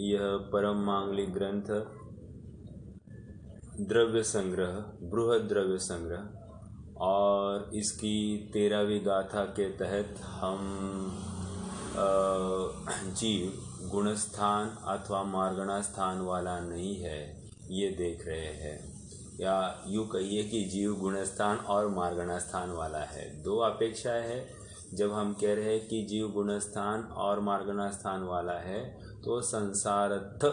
यह परम मांगलिक ग्रंथ द्रव्य संग्रह, बृहद द्रव्य संग्रह और इसकी 13वीं गाथा के तहत हम जीव गुणस्थान अथवा मार्गणा स्थान वाला नहीं है ये देख रहे हैं, या यूँ कहिए कि जीव गुणस्थान और मार्गणा स्थान वाला है। दो अपेक्षाएं है। जब हम कह रहे हैं कि जीव गुणस्थान और मार्गणा स्थान वाला है तो संसारथ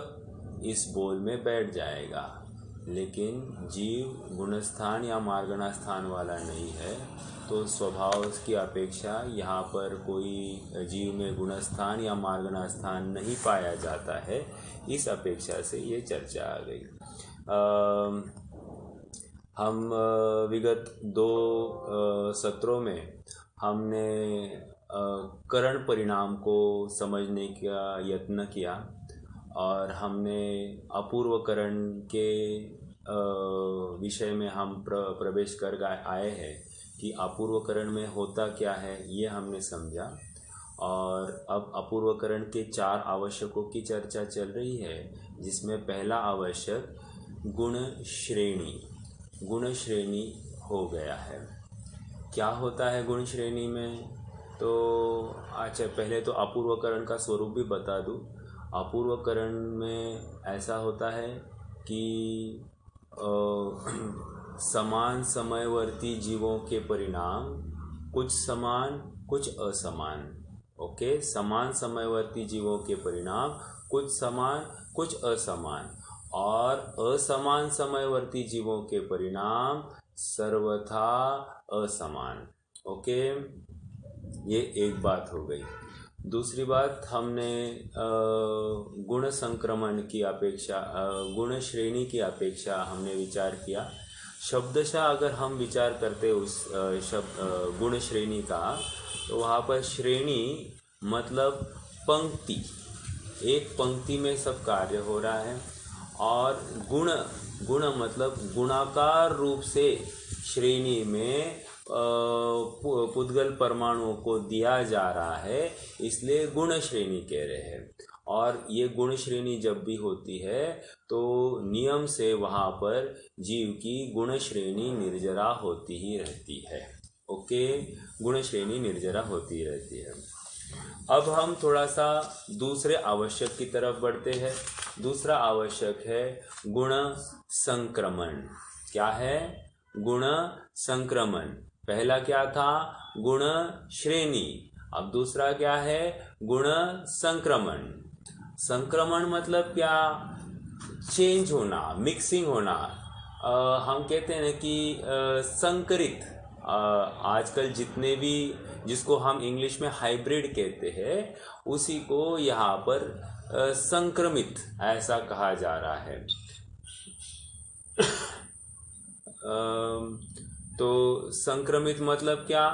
इस बोल में बैठ जाएगा, लेकिन जीव गुणस्थान या मार्गणा स्थान वाला नहीं है तो स्वभाव की अपेक्षा यहाँ पर कोई जीव में गुणस्थान या मार्गणा स्थान नहीं पाया जाता है। इस अपेक्षा से ये चर्चा आ गई। हम विगत 2 सत्रों में हमने करण परिणाम को समझने का यत्न किया और हमने अपूर्वकरण के विषय में हम प्रवेश कर आए हैं कि अपूर्वकरण में होता क्या है ये हमने समझा। और अब अपूर्वकरण के 4 आवश्यकों की चर्चा चल रही है, जिसमें पहला आवश्यक गुण श्रेणी हो गया है। क्या होता है गुण श्रेणी में? तो अच्छा, पहले तो अपूर्वकरण का स्वरूप भी बता दूं। अपूर्वकरण में ऐसा होता है कि समान समयवर्ती जीवों के परिणाम कुछ समान कुछ असमान। ओके, समान समयवर्ती जीवों के परिणाम कुछ समान कुछ असमान, और असमान समयवर्ती जीवों के परिणाम सर्वथा असमान। ओके, ये एक बात हो गई। दूसरी बात, हमने गुण संक्रमण की अपेक्षा, गुण श्रेणी की अपेक्षा हमने विचार किया। शब्दशः अगर हम विचार करते उस गुण श्रेणी का, तो वहाँ पर श्रेणी मतलब पंक्ति, एक पंक्ति में सब कार्य हो रहा है, और गुण मतलब गुणाकार रूप से श्रेणी में पुद्गल परमाणुओं को दिया जा रहा है, इसलिए गुण श्रेणी कह रहे हैं। और ये गुण श्रेणी जब भी होती है तो नियम से वहाँ पर जीव की गुण श्रेणी निर्जरा होती ही रहती है। ओके, गुण श्रेणी निर्जरा होती रहती है। अब हम थोड़ा सा दूसरे आवश्यक की तरफ बढ़ते हैं। दूसरा आवश्यक है गुण संक्रमण। क्या है? गुण संक्रमण। पहला क्या था? गुण श्रेणी। अब दूसरा क्या है? गुण संक्रमण। संक्रमण मतलब क्या? चेंज होना, मिक्सिंग होना। हम कहते हैं ना कि संकरित, आजकल जितने भी, जिसको हम इंग्लिश में हाइब्रिड कहते हैं, उसी को यहाँ पर संक्रमित ऐसा कहा जा रहा है। तो संक्रमित मतलब क्या?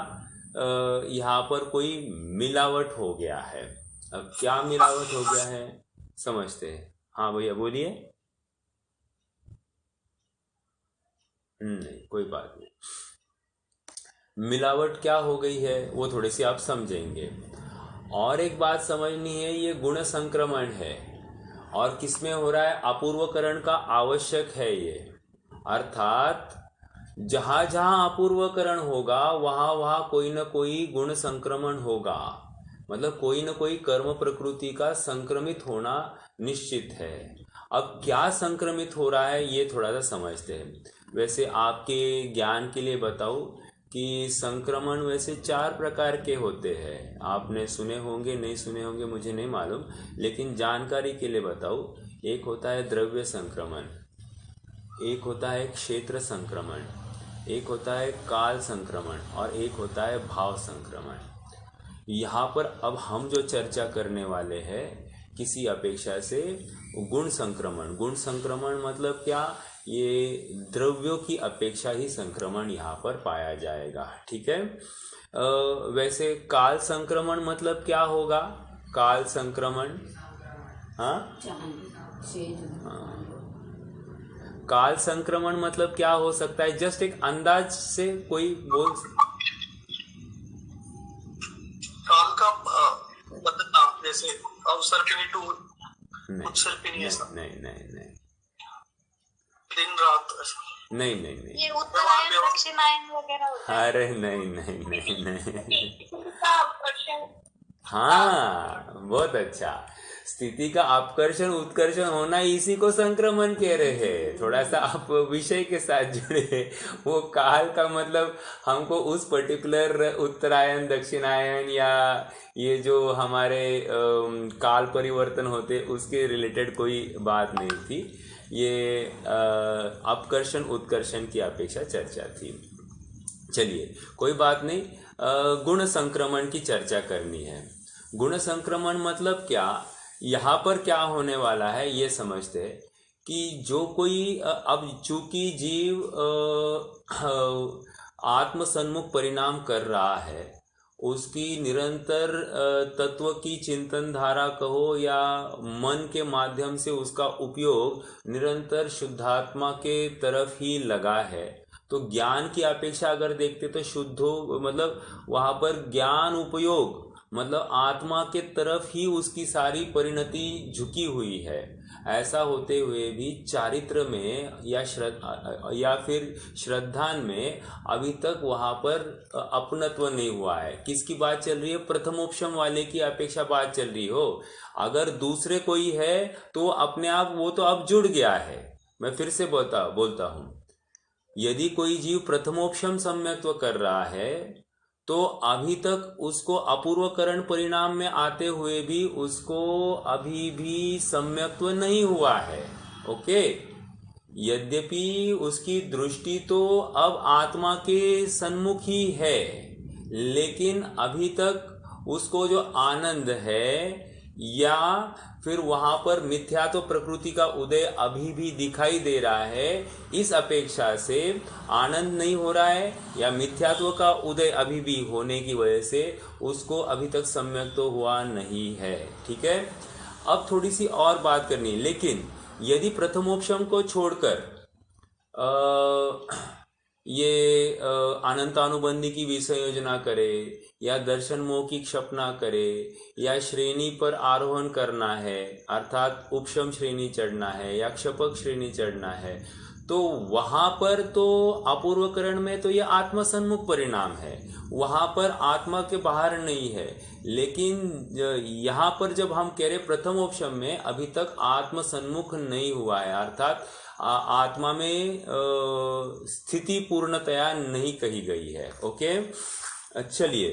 यहाँ पर कोई मिलावट हो गया है। अब क्या मिलावट हो गया है समझते हैं। हाँ भैया बोलिए। नहीं, कोई बात नहीं। मिलावट क्या हो गई है वो थोड़ी सी आप समझेंगे। और एक बात समझनी है, ये गुण संक्रमण है और किसमें हो रहा है? अपूर्वकरण का आवश्यक है ये। अर्थात जहाँ जहाँ अपूर्वकरण होगा वहाँ वहाँ कोई न कोई गुण संक्रमण होगा, मतलब कोई न कोई कर्म प्रकृति का संक्रमित होना निश्चित है। अब क्या संक्रमित हो रहा है ये थोड़ा सा समझते हैं। वैसे आपके ज्ञान के लिए बताऊं कि संक्रमण वैसे 4 प्रकार के होते हैं। आपने सुने होंगे, नहीं सुने होंगे मुझे नहीं मालूम, लेकिन जानकारी के लिए बताऊं। एक होता है द्रव्य संक्रमण, एक होता है क्षेत्र संक्रमण, एक होता है काल संक्रमण, और एक होता है भाव संक्रमण। यहाँ पर अब हम जो चर्चा करने वाले हैं किसी अपेक्षा से गुण संक्रमण। गुण संक्रमण मतलब क्या? ये द्रव्यों की अपेक्षा ही संक्रमण यहाँ पर पाया जाएगा। ठीक है। वैसे काल संक्रमण मतलब क्या होगा? काल संक्रमण, हाँ, काल संक्रमण मतलब क्या हो सकता है? जस्ट एक अंदाज से कोई बोल। काल का मतलब जैसे अवसर के लिए नहीं कुछ सिर्फ ही नहीं है नहीं ऐसा, नहीं नहीं नहीं दिन रात ऐसा। नहीं नहीं नहीं। ये उत्तरायण दक्षिणायन वगैरह होता है। अरे नहीं नहीं नहीं नहीं। का आकर्षण। हाँ, बहुत अच्छा। स्थिति का अपकर्षण उत्कर्षण होना, इसी को संक्रमण कह रहे हैं। थोड़ा सा आप विषय के साथ जुड़े। वो काल का मतलब हमको उस पर्टिकुलर उत्तरायण दक्षिणायन या ये जो हमारे काल परिवर्तन होते उसके रिलेटेड कोई बात नहीं थी। ये अपकर्षण उत्कर्षण की अपेक्षा चर्चा थी। चलिए, कोई बात नहीं। गुण संक्रमण की चर्चा करनी है। गुण संक्रमण मतलब क्या, यहाँ पर क्या होने वाला है ये समझते हैं कि जो कोई अब चूंकि जीव आत्मसन्मुख परिणाम कर रहा है, उसकी निरंतर तत्व की चिंतन धारा कहो या मन के माध्यम से उसका उपयोग निरंतर शुद्धात्मा के तरफ ही लगा है। तो ज्ञान की अपेक्षा अगर देखते तो शुद्धो मतलब वहाँ पर ज्ञान उपयोग मतलब आत्मा के तरफ ही उसकी सारी परिणति झुकी हुई है। ऐसा होते हुए भी चारित्र में या फिर श्रद्धान में अभी तक वहाँ पर अपनत्व नहीं हुआ है। किसकी बात चल रही है? प्रथमोपशम वाले की अपेक्षा बात चल रही हो। अगर दूसरे कोई है तो अपने आप वो तो अब जुड़ गया है। मैं फिर से बोलता हूँ, यदि कोई जीव प्रथमोपशम सम्यक्त्व कर रहा है तो अभी तक उसको अपूर्वकरण परिणाम में आते हुए भी उसको अभी भी सम्यक्त्व नहीं हुआ है। ओके, यद्यपि उसकी दृष्टि तो अब आत्मा के सन्मुख ही है, लेकिन अभी तक उसको जो आनंद है या फिर वहां पर मिथ्यात्व प्रकृति का उदय अभी भी दिखाई दे रहा है, इस अपेक्षा से आनंद नहीं हो रहा है या मिथ्यात्व का उदय अभी भी होने की वजह से उसको अभी तक सम्यक तो हुआ नहीं है। ठीक है, अब थोड़ी सी और बात करनी है। लेकिन यदि प्रथमोपशम को छोड़कर ये अनंतानुबंधी की विसंयोजना करे या दर्शन मोह की क्षपना करे या श्रेणी पर आरोहण करना है अर्थात उपशम श्रेणी चढ़ना है या क्षपक श्रेणी चढ़ना है, तो वहां पर तो अपूर्वकरण में तो ये आत्मसन्मुख परिणाम है, वहां पर आत्मा के बाहर नहीं है। लेकिन यहाँ पर जब हम कह रहे प्रथमोपशम में अभी तक आत्मसन्मुख नहीं हुआ है अर्थात आत्मा में स्थिति पूर्णतया नहीं कही गई है। ओके, चलिए,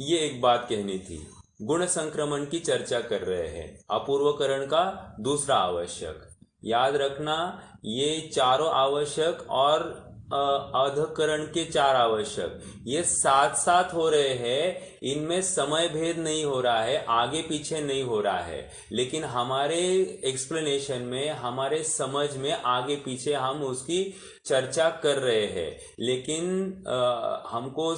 ये एक बात कहनी थी। गुण संक्रमण की चर्चा कर रहे हैं, अपूर्वकरण का दूसरा आवश्यक। याद रखना, ये चारों आवश्यक और अधकरण के चार आवश्यक ये साथ साथ हो रहे हैं। इनमें समय भेद नहीं हो रहा है, आगे पीछे नहीं हो रहा है, लेकिन हमारे एक्सप्लेनेशन में हमारे समझ में आगे पीछे हम उसकी चर्चा कर रहे हैं। लेकिन हमको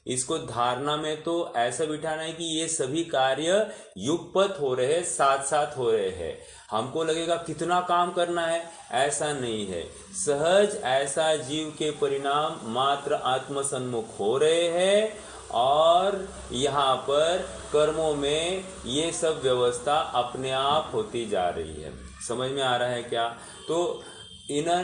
इसको धारणा में तो ऐसा बिठाना है कि ये सभी कार्य युगपत हो रहे हैं, साथ साथ हो रहे हैं। हमको लगेगा कितना काम करना है, ऐसा नहीं है। सहज ऐसा जीव के परिणाम मात्र आत्मसन्मुख हो रहे हैं और यहाँ पर कर्मों में ये सब व्यवस्था अपने आप होती जा रही है। समझ में आ रहा है क्या? तो इन अ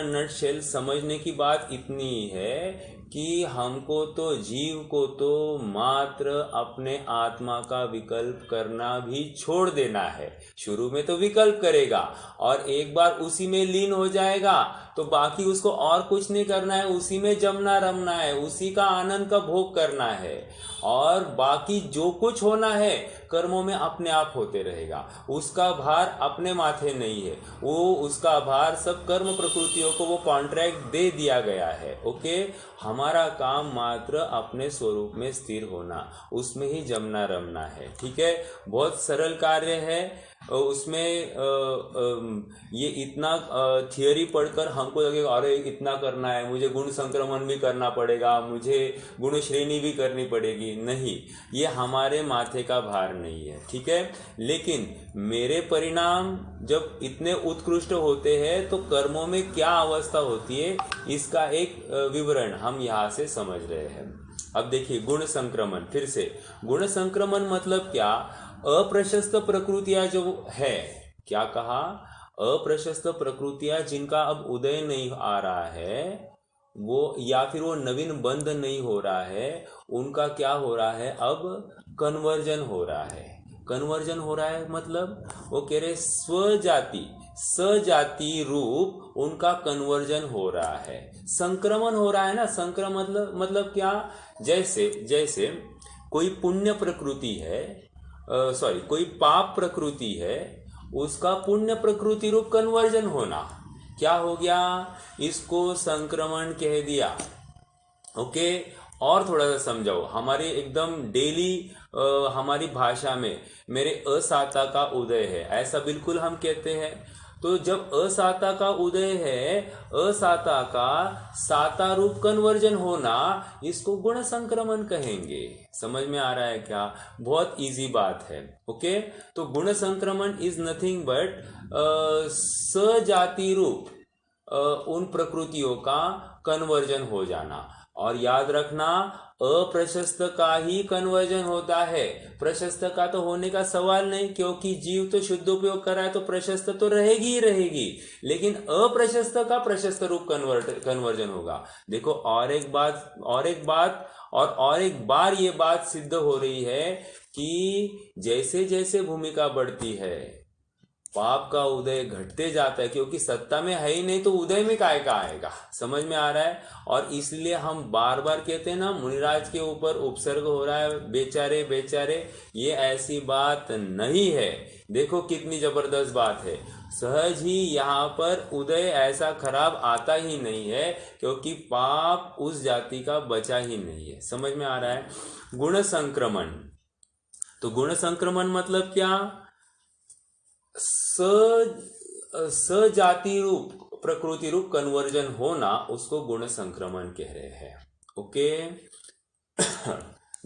नटशेल समझने की बात इतनी है कि हमको तो जीव को तो मात्र अपने आत्मा का विकल्प करना भी छोड़ देना है। शुरू में तो विकल्प करेगा और एक बार उसी में लीन हो जाएगा तो बाकी उसको और कुछ नहीं करना है, उसी में जमना रमना है, उसी का आनंद का भोग करना है और बाकी जो कुछ होना है कर्मों में अपने आप होते रहेगा। उसका भार अपने माथे नहीं है, वो उसका भार सब कर्म प्रकृतियों को वो कॉन्ट्रैक्ट दे दिया गया है। ओके, हमारा काम मात्र अपने स्वरूप में स्थिर होना, उसमें ही जमना रमना है। ठीक है, बहुत सरल कार्य है। उसमें ये इतना थियोरी पढ़कर हमको लगेगा अरे इतना करना है, मुझे गुण संक्रमण भी करना पड़ेगा, मुझे गुण श्रेणी भी करनी पड़ेगी। नहीं, ये हमारे माथे का भार नहीं है। ठीक है, लेकिन मेरे परिणाम जब इतने उत्कृष्ट होते हैं तो कर्मों में क्या अवस्था होती है इसका एक विवरण हम यहाँ से समझ रहे हैं। अब देखिए गुण संक्रमण, फिर से गुण संक्रमण मतलब क्या, अप्रशस्त प्रकृतियां जो है, क्या कहा, अप्रशस्त प्रकृतियां जिनका अब उदय नहीं आ रहा है, वो या फिर वो नवीन बंध नहीं हो रहा है, उनका क्या हो रहा है, अब कन्वर्जन हो रहा है। कन्वर्जन हो रहा है मतलब वो कह रहे स्वजाति सजाति रूप उनका कन्वर्जन हो रहा है, संक्रमण हो रहा है ना। संक्रमण मतलब क्या, जैसे जैसे कोई पुण्य प्रकृति है, कोई पाप प्रकृति है, उसका पुण्य प्रकृति रूप कन्वर्जन होना, क्या हो गया, इसको संक्रमण कह दिया। ओके, और थोड़ा सा समझाओ, हमारे एकदम डेली हमारी भाषा में मेरे असाता का उदय है, ऐसा बिल्कुल हम कहते हैं। तो जब असाता का उदय है, असाता का साता रूप कन्वर्जन होना, इसको गुण संक्रमण कहेंगे। समझ में आ रहा है क्या, बहुत इजी बात है। ओके, तो गुण संक्रमण इज नथिंग बट सजाति रूप उन प्रकृतियों का कन्वर्जन हो जाना। और याद रखना, अप्रशस्त का ही कन्वर्जन होता है, प्रशस्त का तो होने का सवाल नहीं, क्योंकि जीव तो शुद्ध उपयोग कर रहा है तो प्रशस्त तो रहेगी ही रहेगी, लेकिन अप्रशस्त का प्रशस्त रूप कन्वर्जन होगा। देखो और एक बार ये बात सिद्ध हो रही है कि जैसे जैसे भूमिका बढ़ती है, पाप का उदय घटते जाता है, क्योंकि सत्ता में है ही नहीं तो उदय में काय का आएगा। समझ में आ रहा है, और इसलिए हम बार बार कहते हैं ना, मुनिराज के ऊपर उपसर्ग हो रहा है, बेचारे बेचारे, ये ऐसी बात नहीं है। देखो कितनी जबरदस्त बात है, सहज ही यहाँ पर उदय ऐसा खराब आता ही नहीं है, क्योंकि पाप उस जाति का बचा ही नहीं है। समझ में आ रहा है। गुण संक्रमण, तो गुण संक्रमण मतलब क्या, सजाति रूप प्रकृति रूप कन्वर्जन होना, उसको गुण संक्रमण कह रहे हैं। ओके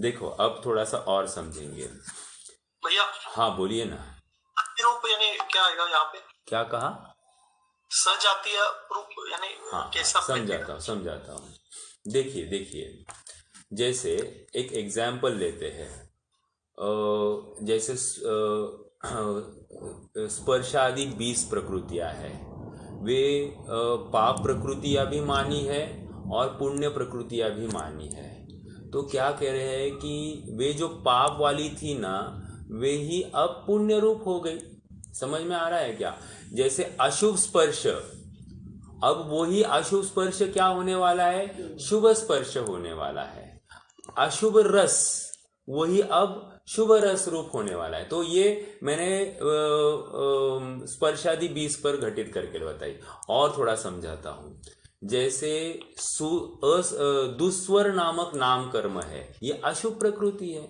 देखो अब थोड़ा सा और समझेंगे भैया। हाँ बोलिए ना। रूप यानी क्या आएगा यहाँ पे, क्या कहा, सजातीय रूप यानी हाँ कैसा, समझाता हूँ। देखिए जैसे एक एग्जाम्पल लेते हैं, जैसे स्पर्शादि 20 प्रकृतियां हैं, वे पाप प्रकृतियां भी मानी है और पुण्य प्रकृतियां भी मानी है। तो क्या कह रहे हैं कि वे जो पाप वाली थी ना, वे ही अब पुण्य रूप हो गई। समझ में आ रहा है क्या, जैसे अशुभ स्पर्श, अब वही अशुभ स्पर्श क्या होने वाला है, शुभ स्पर्श होने वाला है। अशुभ रस वही अब शुभ रस रूप होने वाला है। तो ये मैंने स्पर्शादि 20 पर घटित करके बताई। और थोड़ा समझाता हूं, जैसे दुस्वर नामक नाम कर्म है, ये अशुभ प्रकृति है,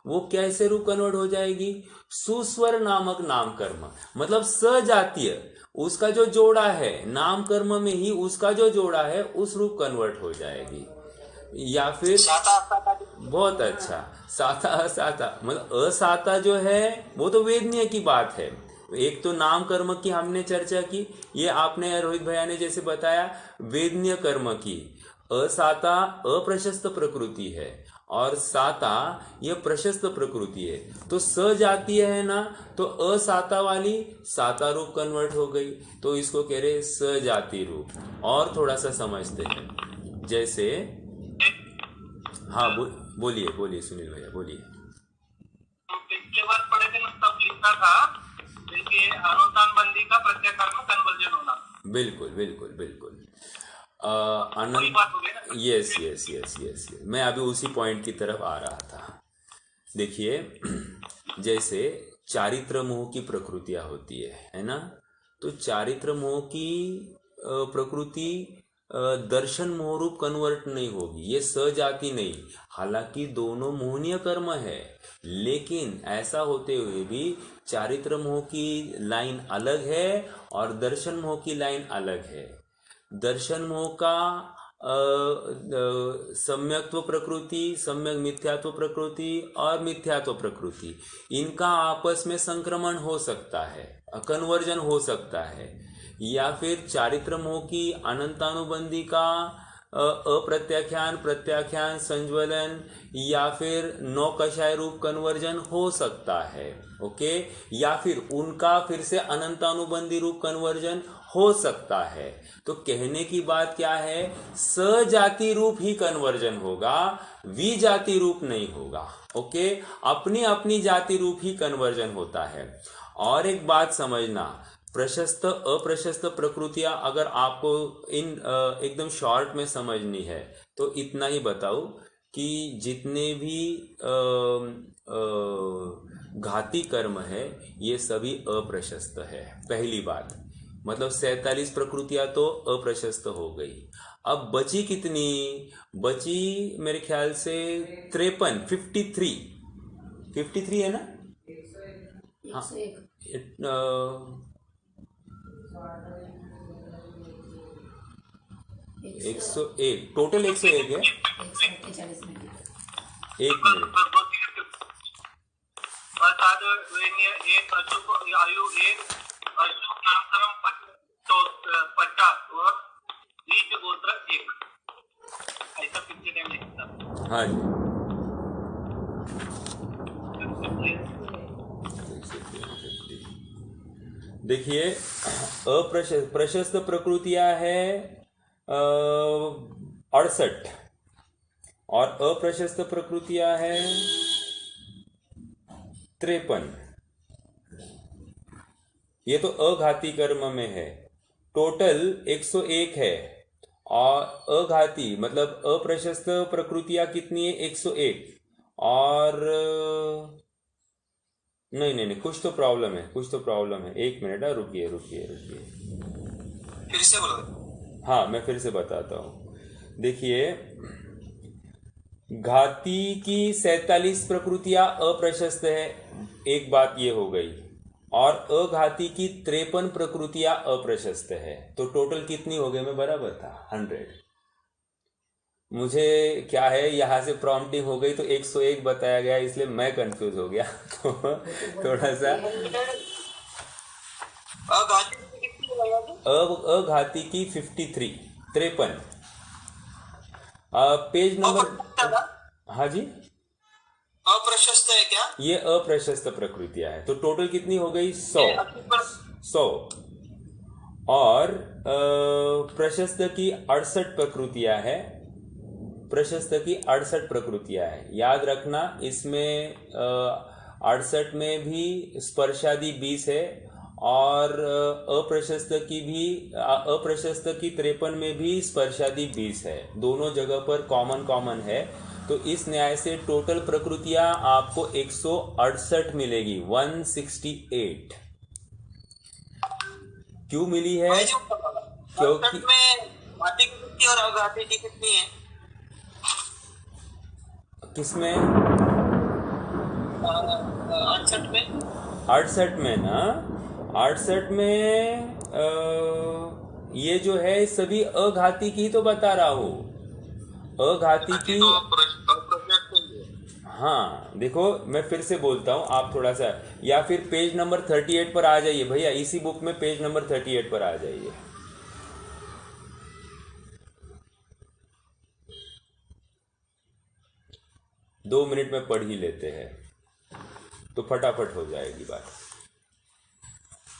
वो कैसे रूप कन्वर्ट हो जाएगी, सुस्वर नामक नाम कर्म, मतलब सजातीय, उसका जो जोड़ा है नाम कर्म में ही उसका जो जोड़ा है उस रूप कन्वर्ट हो जाएगी। या फिर बहुत अच्छा, साता असाता, मतलब असाता जो है वो तो वेदनीय की बात है। एक तो नाम कर्म की हमने चर्चा की, ये आपने रोहित भैया ने जैसे बताया वेदनीय कर्म की। असाता अप्रशस्त प्रकृति है और साता यह प्रशस्त प्रकृति है। तो सजातीय है ना, तो असाता वाली साता रूप कन्वर्ट हो गई, तो इसको कह रहे सजाति रूप। और थोड़ा सा समझते हैं, जैसे हाँ बोलिए सुनील भैया बोलिए। पिछले बार पढ़े थे ना, तब लिखा था कि अनुदान बंदी का प्रत्यय कर्म कन्वर्जन होना। बिल्कुल आनंद, यस, मैं अभी उसी पॉइंट की तरफ आ रहा था। देखिए जैसे चारित्र मोह की प्रकृतियां होती है ना, तो चारित्र मोह की प्रकृति दर्शन मोह रूप कन्वर्ट नहीं होगी, ये सजाति नहीं। हालांकि दोनों मोहनीय कर्म है, लेकिन ऐसा होते हुए भी चारित्र मोह की लाइन अलग है और दर्शन मोह की लाइन अलग है। दर्शन मोह का सम्यक्त्व प्रकृति, सम्यक मिथ्यात्व प्रकृति और मिथ्यात्व प्रकृति, इनका आपस में संक्रमण हो सकता है, कन्वर्जन हो सकता है। या फिर चारित्र मोह की अनंतानुबंधी का अप्रत्याख्यान, प्रत्याख्यान, संज्वलन या फिर नौकषाय रूप कन्वर्जन हो सकता है। ओके, या फिर उनका फिर से अनंतानुबंधी रूप कन्वर्जन हो सकता है। तो कहने की बात क्या है, सजाति रूप ही कन्वर्जन होगा, विजाति रूप नहीं होगा। ओके, अपनी अपनी जाति रूप ही कन्वर्जन होता है। और एक बात समझना, प्रशस्त अप्रशस्त प्रकृतियां अगर आपको इन एकदम शॉर्ट में समझनी है तो इतना ही बताओ कि जितने भी घाती कर्म है ये सभी अप्रशस्त है। पहली बात, मतलब 47 प्रकृतियां तो अप्रशस्त हो गई। अब बची कितनी? बची मेरे ख्याल से 53, 53 है ना? हाँ, 101, टोटल 101 है। 1 मिनट, अर्थात एक अशुभ आयु, एक अशुभ नामकरण 50 और नीच गोत्र 1, ऐसा 50 टाइम लिखता। हाँ जी, देखिए प्रशस्त प्रकृतियां है 68 और अप्रशस्त प्रकृतियां है 53। ये तो अघाती कर्म में है। टोटल 101 है और अघाती मतलब अप्रशस्त प्रकृतियां कितनी है? 101। और नहीं, कुछ तो प्रॉब्लम है, 1 मिनट, रुकिए। फिर से बोलो। हाँ, मैं फिर से बताता हूँ। देखिए, घाती की 47 प्रकृतियां अप्रशस्त है, एक बात ये हो गई, और अघाती की 53 प्रकृतियां अप्रशस्त है। तो टोटल कितनी हो गई? मैं बराबर था 100। मुझे क्या है, यहाँ से प्रॉम्प्टिंग हो गई तो 101 बताया गया, इसलिए मैं कंफ्यूज हो गया। तो थोड़ा सा अघाती की 53 पेज नंबर। हाँ जी, अप्रशस्त है क्या? ये अप्रशस्त प्रकृतियां है। तो टोटल कितनी हो गई? 100। और प्रशस्त की 68 प्रकृतियां है। याद रखना, इसमें 68 में भी स्पर्शादि 20 है और अप्रशस्त की 53 में भी स्पर्शादि 20 है। दोनों जगह पर कॉमन है। तो इस न्याय से टोटल प्रकृतियां आपको 168 मिलेगी, 168। क्यों मिली है? क्योंकि घाती की कितनी और अघाती की कितनी है? किसमें? 68 में। 68 में ना, 68 में ये जो है सभी अघाती की तो बता रहा हूँ, अघाती की। हाँ देखो, मैं फिर से बोलता हूँ, आप थोड़ा सा, या फिर पेज नंबर 38 पर आ जाइए भैया, इसी बुक में पेज नंबर 38 पर आ जाइए। दो मिनट में पढ़ ही लेते हैं तो फटाफट हो जाएगी बात।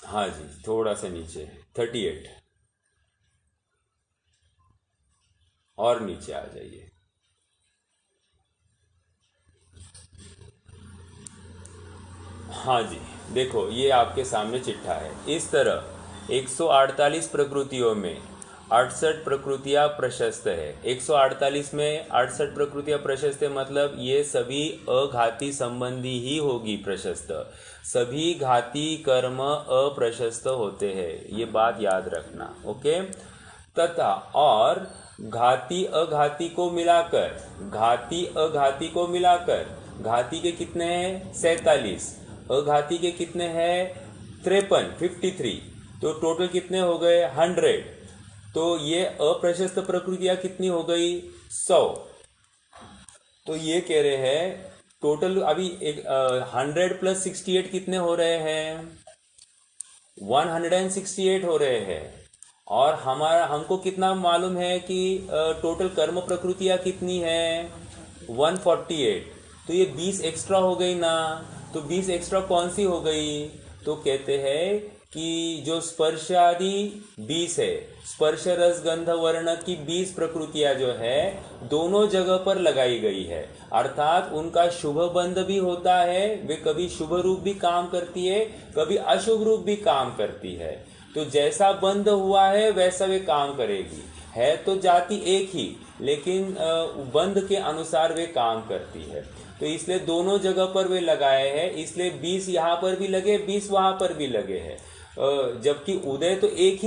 हाँ जी, थोड़ा सा नीचे 38 और नीचे आ जाइए। हाँ जी, देखो ये आपके सामने चिट्ठा है। इस तरह 148 प्रकृतियों में 68 प्रकृतियां प्रशस्त है। 148 में 68 प्रकृतियां प्रशस्त है, मतलब ये सभी अघाती संबंधी ही होगी प्रशस्त। सभी घाती कर्म अप्रशस्त होते हैं, ये बात याद रखना। ओके, तथा और घाती अघाती को मिलाकर, घाती के कितने हैं? 47। अघाती के कितने हैं? 53। तो टोटल कितने हो गए? 100। तो ये अप्रशस्त प्रकृतियां कितनी हो गई? 100। तो ये कह रहे हैं टोटल अभी 100 प्लस 68 कितने हो रहे हैं? 168 हो रहे हैं। और हमको कितना मालूम है कि टोटल कर्म प्रकृतियां कितनी है 148। तो ये 20 एक्स्ट्रा हो गई ना, तो 20 एक्स्ट्रा कौन सी हो गई? तो कहते हैं कि जो स्पर्श आदि 20 है, स्पर्श रस गंध वर्ण की 20 प्रकृतियां जो है दोनों जगह पर लगाई गई है। अर्थात उनका शुभ बंध भी होता है, वे कभी शुभ रूप भी काम करती है, कभी अशुभ रूप भी काम करती है। तो जैसा बंध हुआ है वैसा वे काम करेगी। है तो जाति एक ही, लेकिन बंध के अनुसार वे काम करती है। तो इसलिए दोनों जगह पर वे लगाए हैं, इसलिए 20 यहाँ पर भी लगे, 20 वहां पर भी लगे हैं। जबकि उदय तो एक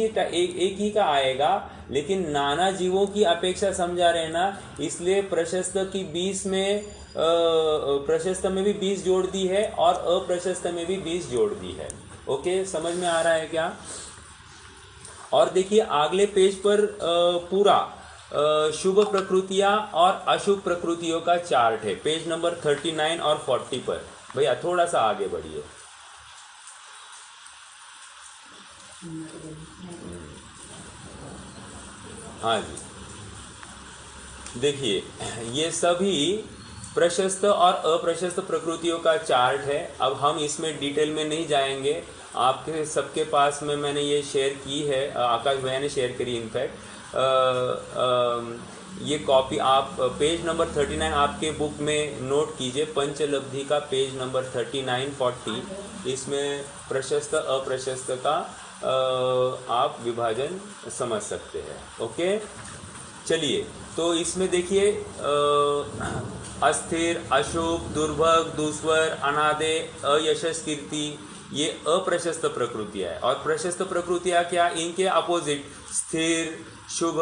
ही का आएगा, लेकिन नाना जीवों की अपेक्षा समझा रहना, इसलिए प्रशस्त की 20 में प्रशस्त में भी 20 जोड़ दी है और अप्रशस्त में भी 20 जोड़ दी है। ओके, समझ में आ रहा है क्या? और देखिए अगले पेज पर पूरा शुभ प्रकृतियां और अशुभ प्रकृतियों का चार्ट है, पेज नंबर 39 और 40 पर। भैया थोड़ा सा आगे बढ़िए। हाँ जी, देखिए ये सभी प्रशस्त और अप्रशस्त प्रकृतियों का चार्ट है। अब हम इसमें डिटेल में नहीं जाएंगे, आपके सबके पास में मैंने ये शेयर की है, आकाश भैया ने शेयर करी इनफैक्ट। ये कॉपी आप पेज नंबर 39 आपके बुक में नोट कीजिए, पंचलब्धि का पेज नंबर 39-40, इसमें प्रशस्त अप्रशस्त का आप विभाजन समझ सकते हैं। ओके, चलिए तो इसमें देखिए अस्थिर, अशुभ, दुर्भग, दुस्वर, अनादे, अयशस कीर्ति, ये अप्रशस्त प्रकृतियां है। और प्रशस्त प्रकृतियां क्या? इनके अपोजिट स्थिर, शुभ,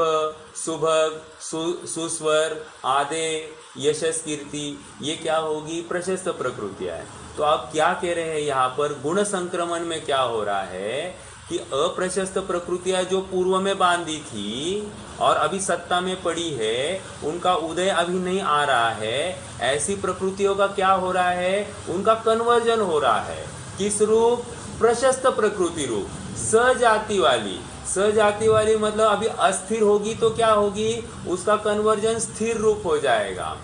सुभग, सुस्वर, आदे, यशस कीर्ति, ये क्या होगी? प्रशस्त प्रकृतियां है। तो आप क्या कह रहे हैं यहाँ पर? गुण संक्रमण में क्या हो रहा है कि अप्रशस्त प्रकृतियां जो पूर्व में बांधी थी और अभी सत्ता में पड़ी है, उनका उदय अभी नहीं आ रहा है। ऐसी प्रकृतियों का क्या हो रहा है? उनका कन्वर्जन हो रहा है। किस रूप? प्रशस्त प्रकृति रूप, सजाति वाली। सजाति वाली मतलब अभी अस्थिर होगी तो क्या होगी? उसका कन्वर्जन स्थिर रूप हो जाएगा।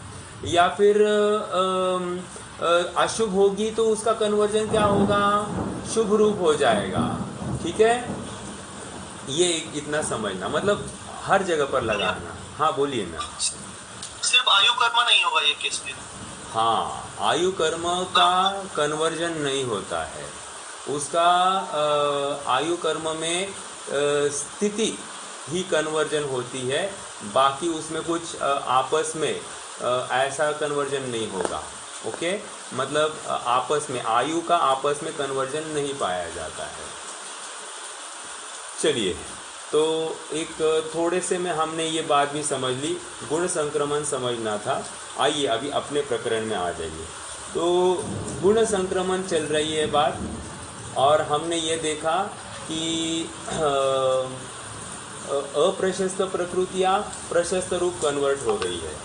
या फिर अशुभ होगी तो उसका कन्वर्जन क्या होगा? शुभ रूप हो जाएगा। ठीक है, ये इतना समझना, मतलब हर जगह पर लगाना। हाँ बोलिए ना। सिर्फ आयु कर्म नहीं होगा ये केस में? हाँ, आयु कर्म का कन्वर्जन नहीं होता है, उसका आयु कर्म में स्थिति ही कन्वर्जन होती है, बाकी उसमें कुछ आपस में ऐसा कन्वर्जन नहीं होगा। ओके, मतलब आपस में आयु का आपस में कन्वर्जन नहीं पाया जाता है। चलिए, तो एक थोड़े से में हमने ये बात भी समझ ली, गुण संक्रमण समझना था। आइए अभी अपने प्रकरण में आ जाइए। तो गुण संक्रमण चल रही है बात, और हमने ये देखा कि अप्रशस्त प्रकृतियाँ प्रशस्त रूप कन्वर्ट हो रही है।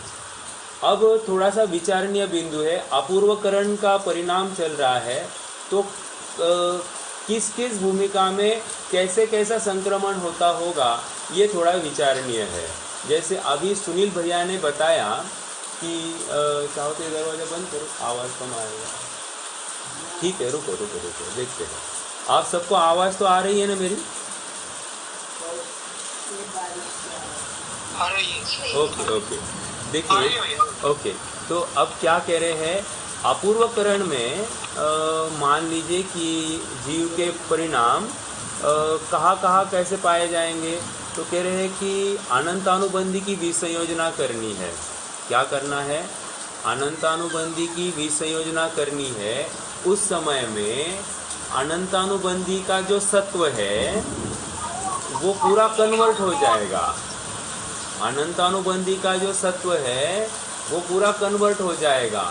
अब थोड़ा सा विचारणीय बिंदु है, अपूर्वकरण का परिणाम चल रहा है, तो किस किस भूमिका में कैसे कैसा संक्रमण होता होगा, ये थोड़ा विचारणीय है। जैसे अभी सुनील भैया ने बताया कि चाहो तो दरवाज़ा बंद करो, आवाज़ कम आएगा। ठीक है, रुको रुको रुको, देखते हैं। आप सबको आवाज़ तो आ रही है ना मेरी? आ रही है। ओके ओके, देखिए। ओके, तो अब क्या कह रहे हैं? अपूर्वकरण में मान लीजिए कि जीव के परिणाम कहाँ कैसे पाए जाएंगे? तो कह रहे हैं कि अनंतानुबंधी की विसंयोजना करनी है। क्या करना है? अनंतानुबंधी की विसंयोजना करनी है। उस समय में अनंतानुबंधी का जो सत्व है वो पूरा कन्वर्ट हो जाएगा। अनंतानुबंधी का जो सत्व है वो पूरा कन्वर्ट हो जाएगा।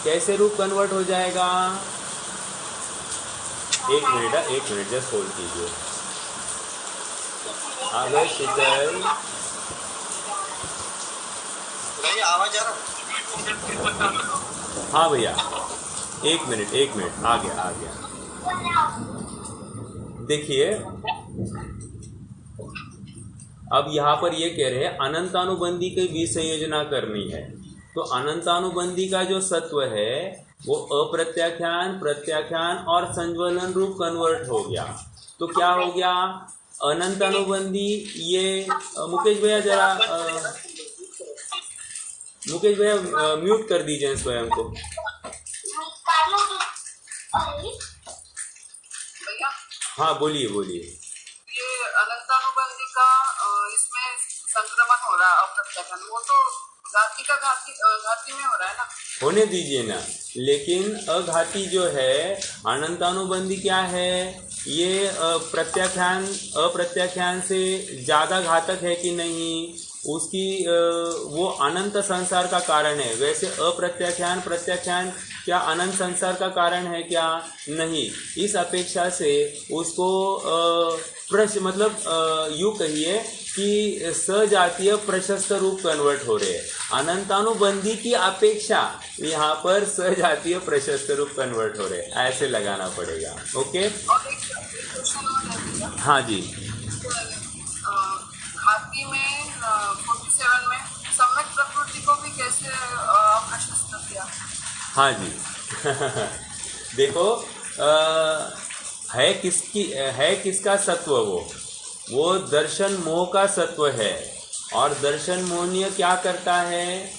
कैसे रूप कन्वर्ट हो जाएगा? एक मिनट जस्ट होल्ड कीजिए। आगे शीतल, आवाज आ रहा? हाँ भैया, एक मिनट, आ गया। देखिए अब यहाँ पर ये कह रहे हैं अनंतानुबंधी की विसंयोजना करनी है। तो अनंतानुबंधी का जो सत्व है वो अप्रत्याख्यान, प्रत्याख्यान और संज्वलन रूप कन्वर्ट हो गया। तो क्या हो गया, अनंतानुबंधी ये मुकेश भैया जरा मुकेश भैया म्यूट कर दीजिए स्वयं को। हाँ बोलिए बोलिए। ये अनंतानुबंधी का इसमें संक्रमण हो रहा है अप्रत्याख्यान, वो तो घाती का घाती में हो रहा है ना, होने दीजिए ना। लेकिन अघाती जो है अनंतानुबंधी क्या है, ये अप्रत्याख्यान से ज़्यादा घातक है कि नहीं, उसकी वो अनंत संसार का कारण है। वैसे अप्रत्याख्यान प्रत्याख्यान क्या अनंत संसार का कारण है क्या, नहीं। इस अपेक्षा से उसको मतलब यूँ कहिए कि सजातीय प्रशस्त रूप कन्वर्ट हो रहे हैं। अनंतानुबंधी की अपेक्षा यहाँ पर सजातीय प्रशस्त रूप कन्वर्ट हो रहे हैं, ऐसे लगाना पड़ेगा। ओके, हाँ जी। घाती में 47 में सम्यक प्रकृति को भी कैसे प्रशस्त किया? हाँ जी देखो है किसका सत्व, वो दर्शन मोह का सत्व है। और दर्शन मोहनीय क्या करता है,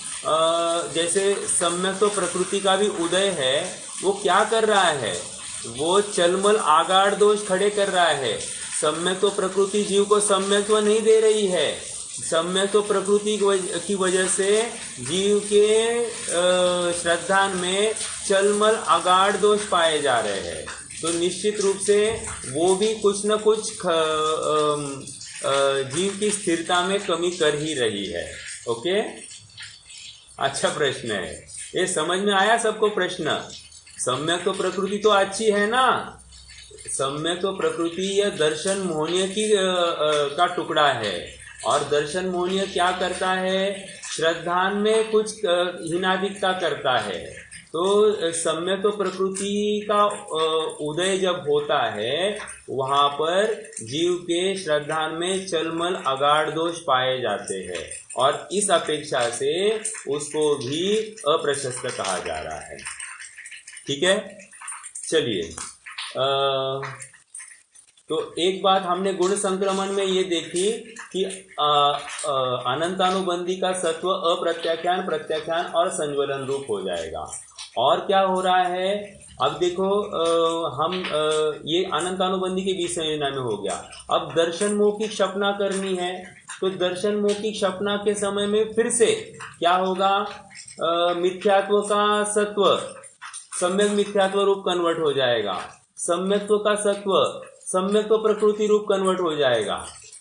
जैसे सम्यक तो प्रकृति का भी उदय है, वो क्या कर रहा है, वो चलमल आगाड़ दोष खड़े कर रहा है। सम्यक तो प्रकृति जीव को सम्यकत्व नहीं दे रही है, सम्यक तो प्रकृति की वजह से जीव के श्रद्धा में चलमल अगाढ़ दोष पाए जा रहे हैं। तो निश्चित रूप से वो भी कुछ न कुछ जीव की स्थिरता में कमी कर ही रही है। ओके, अच्छा प्रश्न है ये, समझ में आया सबको प्रश्न? सम्यक तो प्रकृति तो अच्छी है ना, सम्यक तो प्रकृति यह दर्शन मोहनीय की का टुकड़ा है। और दर्शन मोहनीय क्या करता है, श्रद्धान में कुछ हीनाधिकता करता है। तो सम्यक तो प्रकृति का उदय जब होता है वहाँ पर जीव के श्रद्धान में चलमल अगाढ़ दोष पाए जाते हैं, और इस अपेक्षा से उसको भी अप्रशस्त कहा जा रहा है। ठीक है, चलिए। तो एक बात हमने गुण संक्रमण में ये देखी कि अनंतानुबंधी का सत्व अप्रत्याख्यान, प्रत्याख्यान और संज्वलन रूप हो जाएगा। और क्या हो रहा है, अब देखो हम ये अनंतानुबंधी के बीच संयोजना में हो गया। अब दर्शन मोह की क्षपना करनी है, तो दर्शन मोह की क्षपना के समय में फिर से क्या होगा, मिथ्यात्व का सत्व सम्यक मिथ्यात्व रूप कन्वर्ट हो जाएगा, सम्यक्त्व का सत्व सम्यक्त्व प्रकृति रूप कन्वर्ट हो जाएगा।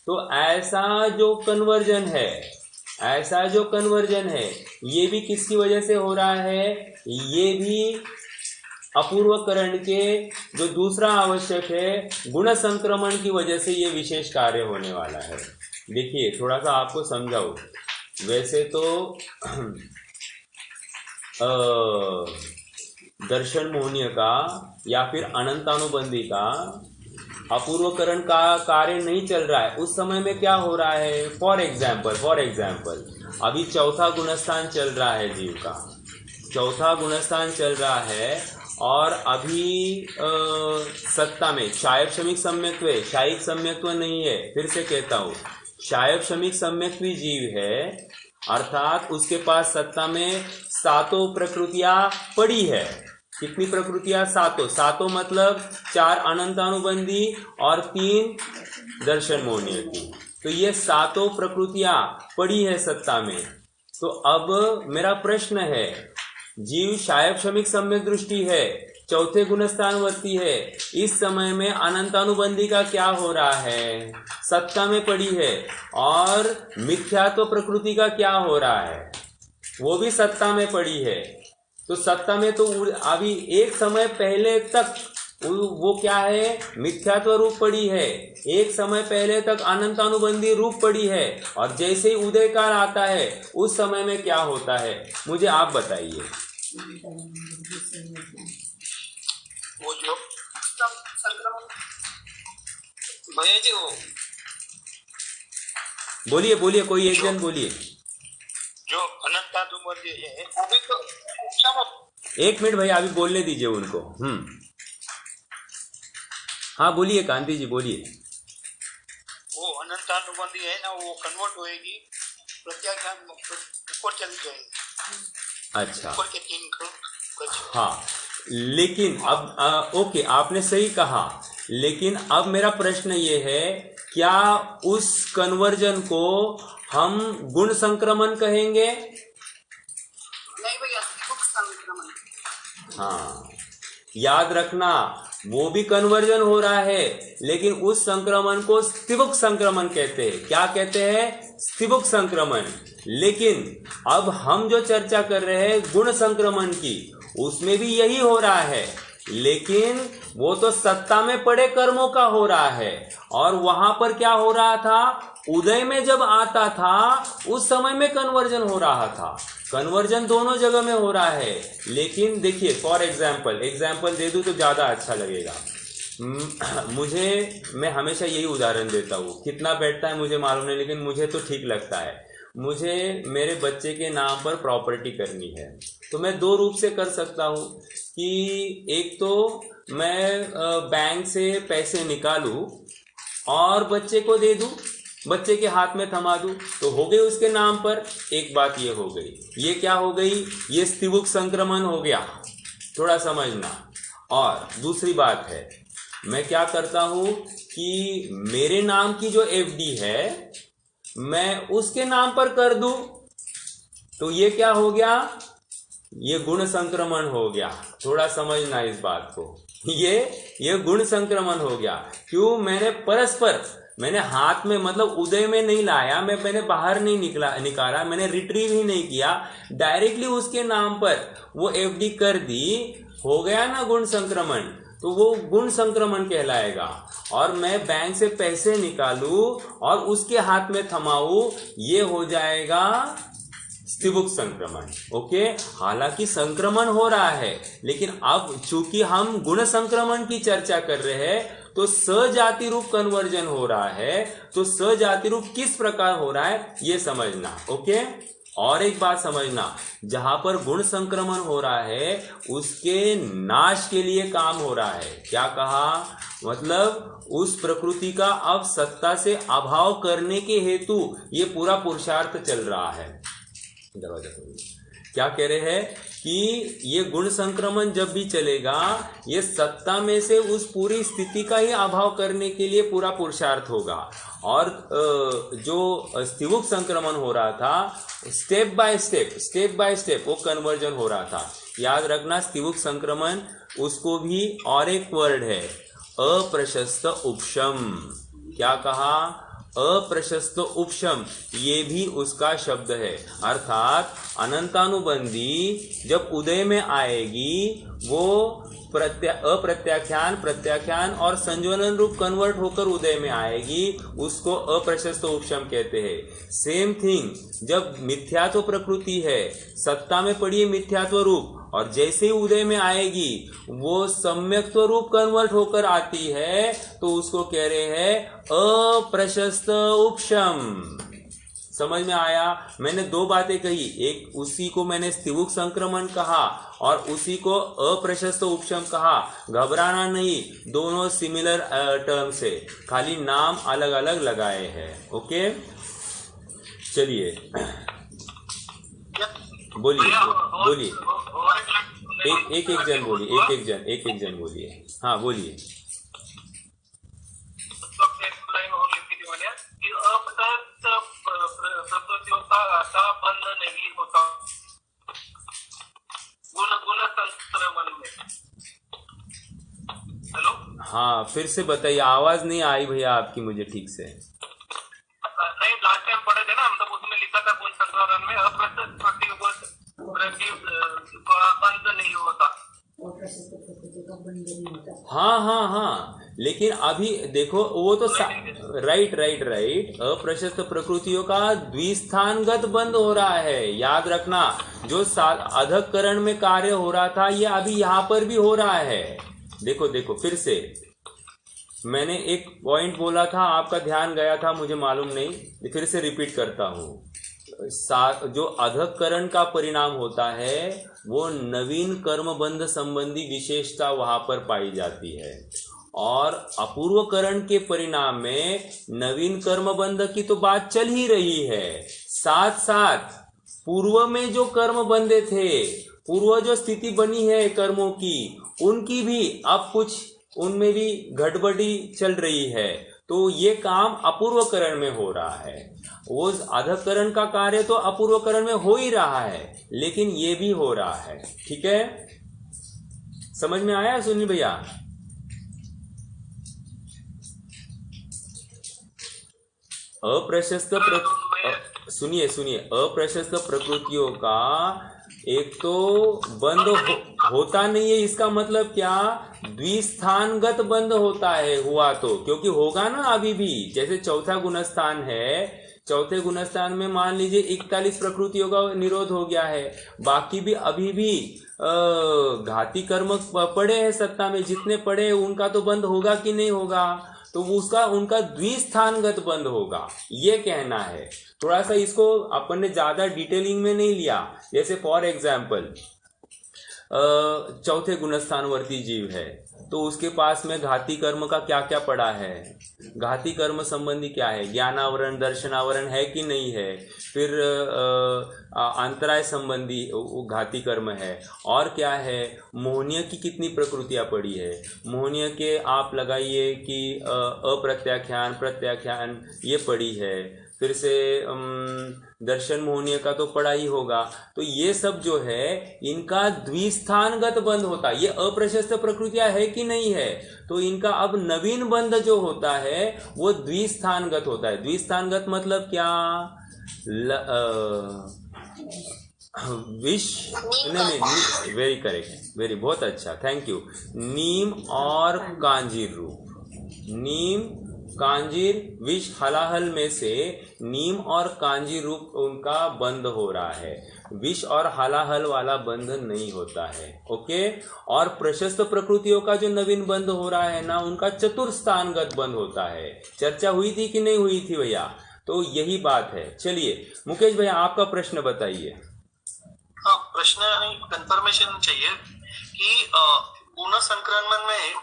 तो ऐसा जो कन्वर्जन है ये भी किसकी वजह से हो रहा है, ये भी अपूर्वकरण के जो दूसरा आवश्यक है गुण संक्रमण की वजह से ये विशेष कार्य होने वाला है। देखिए थोड़ा सा आपको समझाओ, वैसे तो दर्शन मोहनीय का या फिर अनंतानुबंधी का अपूर्वकरण का कार्य नहीं चल रहा है। उस समय में क्या हो रहा है, फॉर एग्जाम्पल अभी चौथा गुणस्थान चल रहा है, जीव का चौथा गुणस्थान चल रहा है, और अभी सत्ता में शायब शमिक सम्यक्त्व है, शायिक सम्यक्त्व नहीं है। फिर से कहता हूँ, शायब शमिक सम्यक्त्वी जीव है, अर्थात उसके पास सत्ता में सातों प्रकृतियां पड़ी है। कितनी प्रकृतियां, सातों मतलब 4 अनंतानुबंधी और 3 दर्शन मोहनीय की। तो ये सातों प्रकृतियां पड़ी है सत्ता में। तो अब मेरा प्रश्न है, जीव शायब शमिक सम्यक दृष्टि है, चौथे गुणस्थानवर्ती है, इस समय में अनंतानुबंधी का क्या हो रहा है, सत्ता में पड़ी है, और मिथ्यात्व प्रकृति का क्या हो रहा है, वो भी सत्ता में पड़ी है। तो सत्ता में तो अभी एक समय पहले तक वो क्या है, मिथ्यात्व रूप पड़ी है, एक समय पहले तक अनंतानुबंधी रूप पड़ी है, और जैसे ही उदय काल आता है उस समय में क्या होता है, मुझे आप बताइए। वो जो संक्रमण भैया जी, वो बोलिए बोलिए, कोई एक जन बोलिए। जो अनंतानुबंधी है वो भी तो उपशम। एक मिनट भैया, अभी बोलने दीजिए उनको। हाँ बोलिए कांति जी, बोलिए। वो अनंतानुबंधी है ना, वो कन्वर्ट होएगी, प्रत्याख्यान ऊपर चली जाएगी। अच्छा, ऊपर के तीन हाँ, लेकिन अब ओके, आपने सही कहा, लेकिन अब मेरा प्रश्न ये है, क्या उस कन्वर्जन को हम गुण संक्रमण कहेंगे? नहीं भैया, स्त्रीमुख संक्रमण। हाँ, याद रखना, वो भी कन्वर्जन हो रहा है, लेकिन उस संक्रमण को स्तिवुक संक्रमण कहते हैं। क्या कहते हैं? स्तिवुक संक्रमण। लेकिन अब हम जो चर्चा कर रहे हैं गुण संक्रमण की, उसमें भी यही हो रहा है, लेकिन वो तो सत्ता में पड़े कर्मों का हो रहा है। और वहां पर क्या हो रहा था? उदय में जब आता था उस समय में कन्वर्जन हो रहा था। कन्वर्जन दोनों जगह में हो रहा है, लेकिन देखिए, फॉर एग्जाम्पल दे दूं तो ज्यादा अच्छा लगेगा। मैं हमेशा यही उदाहरण देता हूँ, कितना बैठता है मुझे मालूम नहीं, लेकिन मुझे तो ठीक लगता है। मुझे मेरे बच्चे के नाम पर प्रॉपर्टी करनी है, तो मैं दो रूप से कर सकता हूँ कि एक तो मैं बैंक से पैसे निकालूं और बच्चे को दे दूं, बच्चे के हाथ में थमा दूं, तो हो गई उसके नाम पर। एक बात ये हो गई, ये क्या हो गई? ये स्तिवुक संक्रमण हो गया, थोड़ा समझना। और दूसरी बात है, मैं क्या करता हूं कि मेरे नाम की जो एफडी है मैं उसके नाम पर कर दूं, तो ये क्या हो गया? ये गुण संक्रमण हो गया। थोड़ा समझना इस बात को, ये गुण संक्रमण हो गया। क्यों? मैंने हाथ में, मतलब उदय में नहीं लाया, मैंने बाहर नहीं निकाला, मैंने रिट्रीव ही नहीं किया, डायरेक्टली उसके नाम पर वो एफडी कर दी। हो गया ना गुण संक्रमण, तो वो गुण संक्रमण कहलाएगा। और मैं बैंक से पैसे निकालूं और उसके हाथ में थमाऊं, ये हो जाएगा स्तिवुक संक्रमण। ओके, हालांकि संक्रमण हो रहा है, लेकिन अब चूंकि हम गुण संक्रमण की चर्चा कर रहे हैं, तो सजाति रूप कन्वर्जन हो रहा है। तो सजाति रूप किस प्रकार हो रहा है ये समझना। ओके, और एक बात समझना, जहां पर गुण संक्रमण हो रहा है उसके नाश के लिए काम हो रहा है। क्या कहा? मतलब उस प्रकृति का अब सत्ता से अभाव करने के हेतु ये पूरा पुरुषार्थ चल रहा है। दरवाजा खोलिए। क्या कह रहे हैं कि ये गुण संक्रमण जब भी चलेगा, ये सत्ता में से उस पूरी स्थिति का ही अभाव करने के लिए पूरा पुरुषार्थ होगा। और जो स्तिवुक संक्रमण हो रहा था, स्टेप बाय स्टेप वो कन्वर्जन हो रहा था। याद रखना, स्तिवुक संक्रमण, उसको भी और एक वर्ड है, अप्रशस्त उपशम। क्या कहा? अप्रशस्त उपशम, ये भी उसका शब्द है। अर्थात अनंतानुबंधी जब उदय में आएगी, वो अप्रत्याख्यान, प्रत्याख्यान और संज्वलन रूप कन्वर्ट होकर उदय में आएगी, उसको अप्रशस्त उपशम कहते हैं। सेम थिंग, जब मिथ्यात्व प्रकृति है, सत्ता में पड़ी है मिथ्यात्व रूप, और जैसे ही उदय में आएगी वो सम्यक्त्व रूप कन्वर्ट होकर आती है, तो उसको कह रहे हैं अप्रशस्त उपशम। समझ में आया? मैंने दो बातें कही, एक उसी को मैंने स्तिवुक संक्रमण कहा और उसी को अप्रशस्त उपशम कहा। घबराना नहीं, दोनों सिमिलर टर्म्स है, खाली नाम अलग अलग लगाए हैं। ओके, चलिए बोलिए एक एक जन बोलिए। हाँ बोलिए। प्रकृतियों का बंध नहीं होता गुण संक्रमण में। हेलो, हाँ फिर से बताइए, आवाज नहीं आई भैया आपकी मुझे ठीक से। नहीं, लास्ट टाइम पढ़े थे ना हम, तब उसमें लिखा था गुण संक्रमण में बंध नहीं होता। हाँ, लेकिन अभी देखो वो तो राइट अप्रशस्त प्रकृतियों का द्विस्थानगत बंद हो रहा है। याद रखना, जो अधःकरण में कार्य हो रहा था, ये अभी यहाँ पर भी हो रहा है। देखो फिर से, मैंने एक पॉइंट बोला था, आपका ध्यान गया था, मुझे मालूम नहीं, फिर से रिपीट करता हूँ। जो अधःकरण का परिणाम होता है वो नवीन कर्मबंध संबंधी विशेषता वहां पर पाई जाती है, और अपूर्वकरण के परिणाम में नवीन कर्मबंध की तो बात चल ही रही है, साथ साथ पूर्व में जो कर्म बंधे थे, पूर्व जो स्थिति बनी है कर्मों की, उनकी भी अब कुछ उनमें भी गड़बड़ी चल रही है। तो ये काम अपूर्वकरण में हो रहा है। वो अधःकरण का कार्य तो अपूर्वकरण में हो ही रहा है, लेकिन ये भी हो रहा है। ठीक है, समझ में आया सुनील भैया? अप्रशस्त सुनिए अप्रशस्त प्रकृतियों का एक तो बंद होता नहीं है, इसका मतलब क्या, द्विस्थानगत बंद होता है, हुआ तो, क्योंकि होगा ना अभी भी। जैसे चौथा गुणस्थान है, चौथे गुणस्थान में मान लीजिए 41 प्रकृतियों का निरोध हो गया है, बाकी भी अभी भी घाती कर्म पड़े हैं सत्ता में, जितने पड़े उनका तो बंद होगा कि नहीं होगा, तो उसका उनका द्विस्थानगत बंद होगा, ये कहना है। थोड़ा सा इसको अपन ने ज्यादा डिटेलिंग में नहीं लिया। जैसे फॉर एग्जाम्पल चौथे गुणस्थानवर्ती जीव है, तो उसके पास में घाती कर्म का क्या क्या पड़ा है, घाती कर्म संबंधी क्या है, ज्ञानावरण दर्शनावरण है कि नहीं है, फिर अंतराय संबंधी घाती कर्म है, और क्या है, मोहनीय की कितनी प्रकृतियां पड़ी है, मोहनीय के आप लगाइए कि अप्रत्याख्यान प्रत्याख्यान ये पड़ी है, फिर से दर्शन मोहनीय का तो पड़ा ही होगा। तो ये सब जो है इनका द्विस्थानगत बंध होता है, ये अप्रशस्त प्रकृतियां है कि नहीं है, तो इनका अब नवीन बंध जो होता है वो द्विस्थानगत होता है। द्विस्थानगत मतलब क्या, नहीं, वेरी करेक्ट, वेरी बहुत अच्छा, थैंक यू। नीम और कांजीर रूप, नीम कांजीर विष हलाहल में से नीम और कांजीर रूप उनका बंद हो रहा है, विष और हलाहल वाला बंध नहीं होता है। ओके, और प्रशस्त प्रकृतियों का जो नवीन बंध हो रहा है ना, उनका चतुर्थानगत बंध होता है। चर्चा हुई थी कि नहीं हुई थी भैया? तो यही बात है। चलिए मुकेश भैया आपका प्रश्न बताइए। हाँ, प्रश्न कंफर्मेशन चाहिए कि गुण संक्रमण में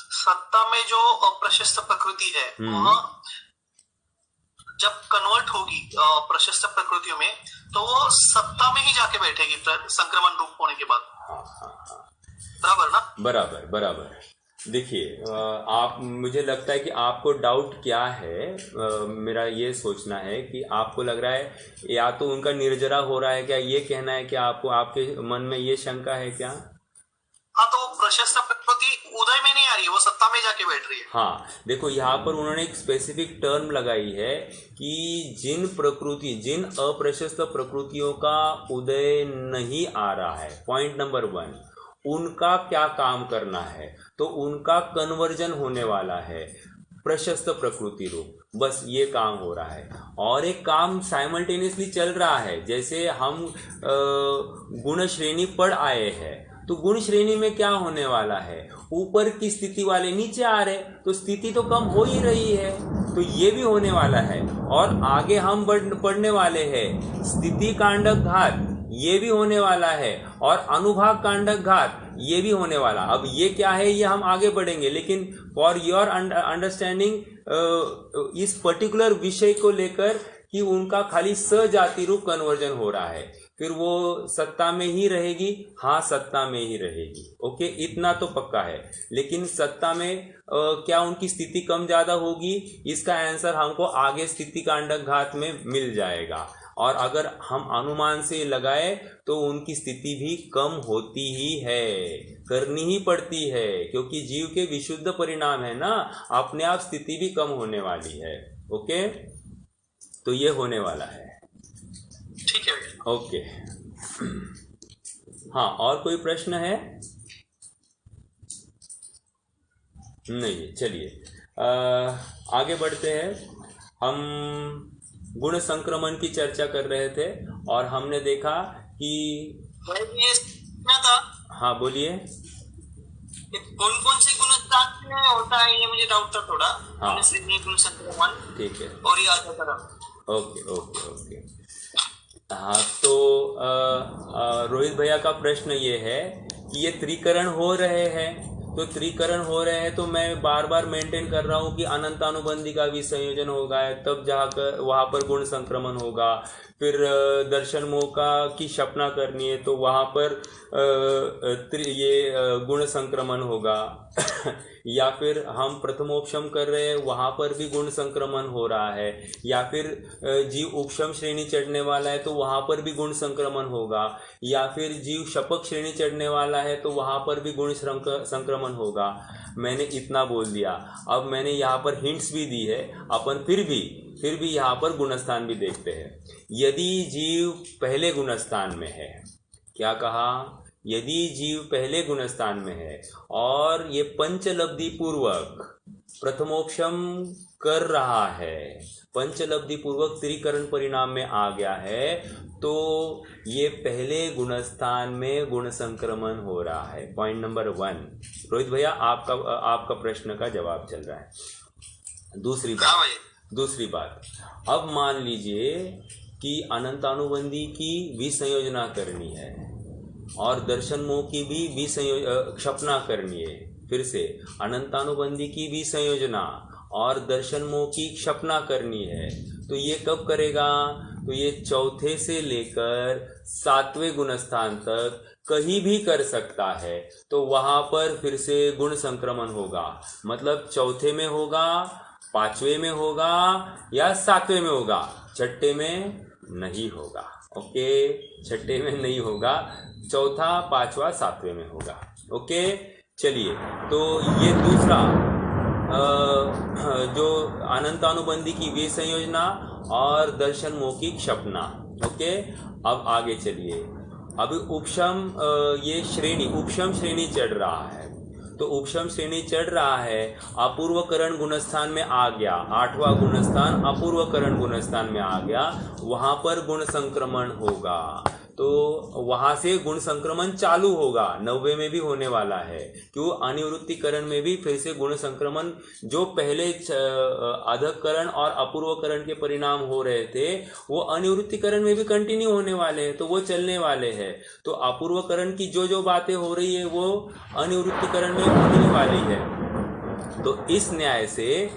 सत्ता में जो अप्रशस्त प्रकृति है वह जब कन्वर्ट होगी प्रशस्त प्रकृतियों में, तो वो सत्ता में ही जाके बैठेगी संक्रमण रूप होने के बाद। बराबर ना? बराबर बराबर। देखिए आप, मुझे लगता है कि आपको डाउट क्या है, मेरा ये सोचना है कि आपको लग रहा है या तो उनका निर्जरा हो रहा है क्या, ये कहना है कि आपको, आपके मन में ये शंका है क्या? हाँ, तो प्रशस्त प्रकृति उदय में नहीं आ रही है, वो सत्ता में जाके बैठ रही है। हाँ देखो, यहाँ पर उन्होंने एक स्पेसिफिक टर्म लगाई है कि जिन अप्रशस्त प्रकृतियों का उदय नहीं आ रहा है, पॉइंट नंबर 1, उनका क्या काम करना है, तो उनका कन्वर्जन होने वाला है प्रशस्त प्रकृति रूप, बस ये काम हो रहा है। और एक काम साइमल्टेनियसली चल रहा है, जैसे हम गुण श्रेणी पढ़ आए हैं, तो गुण श्रेणी में क्या होने वाला है, ऊपर की स्थिति वाले नीचे आ रहे, तो स्थिति तो कम हो ही रही है, तो ये भी होने वाला है। और आगे हम पढ़ने वाले हैं स्थिति कांडक घात, ये भी होने वाला है, और अनुभाग कांडक घात ये भी होने वाला। अब ये क्या है ये हम आगे बढ़ेंगे, लेकिन फॉर योर अंडरस्टैंडिंग इस पर्टिकुलर विषय को लेकर कि उनका खाली सजाति रूप कन्वर्जन हो रहा है, फिर वो सत्ता में ही रहेगी, हाँ सत्ता में ही रहेगी। ओके, इतना तो पक्का है। लेकिन सत्ता में क्या उनकी स्थिति कम ज्यादा होगी, इसका आंसर हमको आगे स्थिति कांडक घात में मिल जाएगा। और अगर हम अनुमान से लगाए तो उनकी स्थिति भी कम होती ही है, करनी ही पड़ती है, क्योंकि जीव के विशुद्ध परिणाम है ना, अपने आप स्थिति भी कम होने वाली है। ओके, तो ये होने वाला है। ठीक है, ओके। हाँ, और कोई प्रश्न है? नहीं, चलिए आगे बढ़ते हैं। हम गुण संक्रमण की चर्चा कर रहे थे और हमने देखा कि था। हाँ बोलिए। कौन कौन से गुणस्थान में होता है ये मुझे डाउट था थोड़ा। हाँ। गुण संक्रमण ठीक है, और ये आधा तरह। Okay okay okay. हाँ, तो रोहित भैया का प्रश्न ये है कि ये त्रिकरण हो रहे हैं, तो त्रिकरण हो रहे हैं तो मैं बार बार मेंटेन कर रहा हूँ कि अनंतानुबंधी का भी संयोजन होगा, तब जाकर वहाँ पर गुण संक्रमण होगा। फिर दर्शन मोह का की क्षपना करनी है तो वहाँ पर ये गुण संक्रमण होगा। या फिर हम प्रथमोपशम कर रहे हैं वहाँ पर भी गुण संक्रमण हो रहा है, या फिर जीव उपशम श्रेणी चढ़ने वाला है तो वहाँ पर भी गुण संक्रमण होगा, या फिर जीव शपक श्रेणी चढ़ने वाला है तो वहाँ पर भी गुण संक्रमण होगा। मैंने इतना बोल दिया। अब मैंने यहाँ पर हिंट्स भी दी है, अपन फिर भी यहाँ पर गुणस्थान भी देखते हैं। यदि जीव पहले गुणस्थान में है, क्या कहा, यदि जीव पहले गुणस्थान में है और ये पंचलब्धि पूर्वक प्रथमोपशम कर रहा है, पंचलब्धि पूर्वक त्रिकरण परिणाम में आ गया है, तो ये पहले गुणस्थान में गुण संक्रमण हो रहा है। Point number 1। रोहित भैया आपका प्रश्न का जवाब चल रहा है। दूसरी बात, अब मान लीजिए कि अनंतानुबंधी की विसंयोजना करनी है और दर्शन मोह की भी क्षपना करनी है। फिर से अनंतानुबंधी की भी संयोजना और दर्शन मोह की क्षपना करनी है, तो ये कब करेगा, तो ये चौथे से लेकर 7वें गुणस्थान तक कहीं भी कर सकता है, तो वहां पर फिर से गुण संक्रमण होगा। मतलब चौथे में होगा, 5वें में होगा या 7वें में होगा, छठे में नहीं होगा। ओके, छठे में नहीं होगा, चौथा, 5वां, 7वें में होगा। ओके, चलिए, तो ये दूसरा जो अनंतानुबंधी की वे संयोजना और दर्शन मोह की क्षपना। ओके, अब आगे चलिए। अभी उपशम ये श्रेणी उपशम श्रेणी चढ़ रहा है, तो उपशम श्रेणी चढ़ रहा है, अपूर्वकरण गुणस्थान में आ गया, 8वां गुणस्थान अपूर्वकरण गुणस्थान में आ गया, वहां पर गुण संक्रमण होगा। तो वहां से गुण संक्रमण चालू होगा, 90 में भी होने वाला है, क्यों, अनिवृत्तिकरण में भी फिर से गुण संक्रमण जो पहले अधकरण और अपूर्वकरण के परिणाम हो रहे थे वो अनिवृत्तिकरण में भी कंटिन्यू होने वाले हैं, तो वो चलने वाले हैं। तो अपूर्वकरण की जो बातें हो रही है वो अनिवृत्तिकरण में होने वाली है। तो इस न्याय से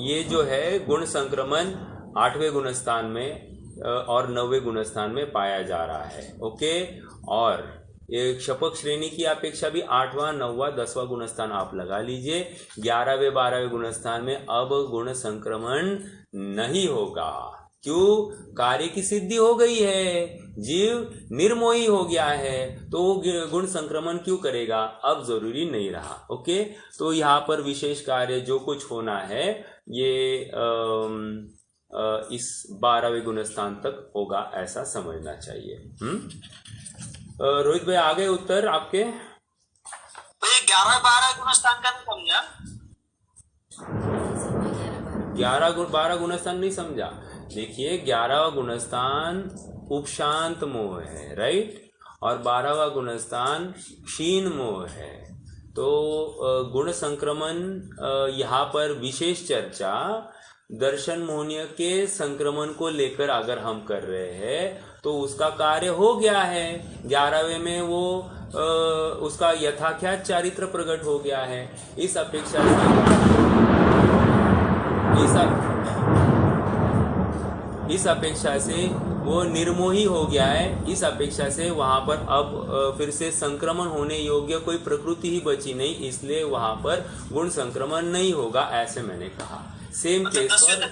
ये जो है गुण संक्रमण 8वें गुणस्थान में और 9वें गुणस्थान में पाया जा रहा है। ओके, और ये क्षपक श्रेणी की अपेक्षा भी 8वां, 9वां, 10वां गुणस्थान आप लगा लीजिए। 11वें, 12वें गुणस्थान में अब गुण संक्रमण नहीं होगा, क्यों, कार्य की सिद्धि हो गई है, जीव निर्मोही हो गया है, तो गुण संक्रमण क्यों करेगा, अब जरूरी नहीं रहा। ओके, तो यहाँ पर विशेष कार्य जो कुछ होना है ये इस 12वें गुणस्थान तक होगा, ऐसा समझना चाहिए। रोहित भाई आ गए उत्तर आपके? तो ये 11-12 गुणस्थान का नहीं समझा, 11-12 गुणस्थान नहीं समझा। देखिए, 11वां गुणस्थान उपशांत मोह है, राइट, और 12वां गुणस्थान क्षीण मोह है। तो गुण संक्रमण यहाँ पर विशेष चर्चा दर्शन मोहनीय के संक्रमण को लेकर अगर हम कर रहे हैं तो उसका कार्य हो गया है। 11वें में वो उसका यथाख्यात चारित्र प्रकट हो गया है। इस अपेक्षा से वो निर्मोही हो गया है। इस अपेक्षा से वहां पर अब फिर से संक्रमण होने योग्य कोई प्रकृति ही बची नहीं, इसलिए वहां पर गुण संक्रमण नहीं होगा, ऐसे मैंने कहा। सेम केस पर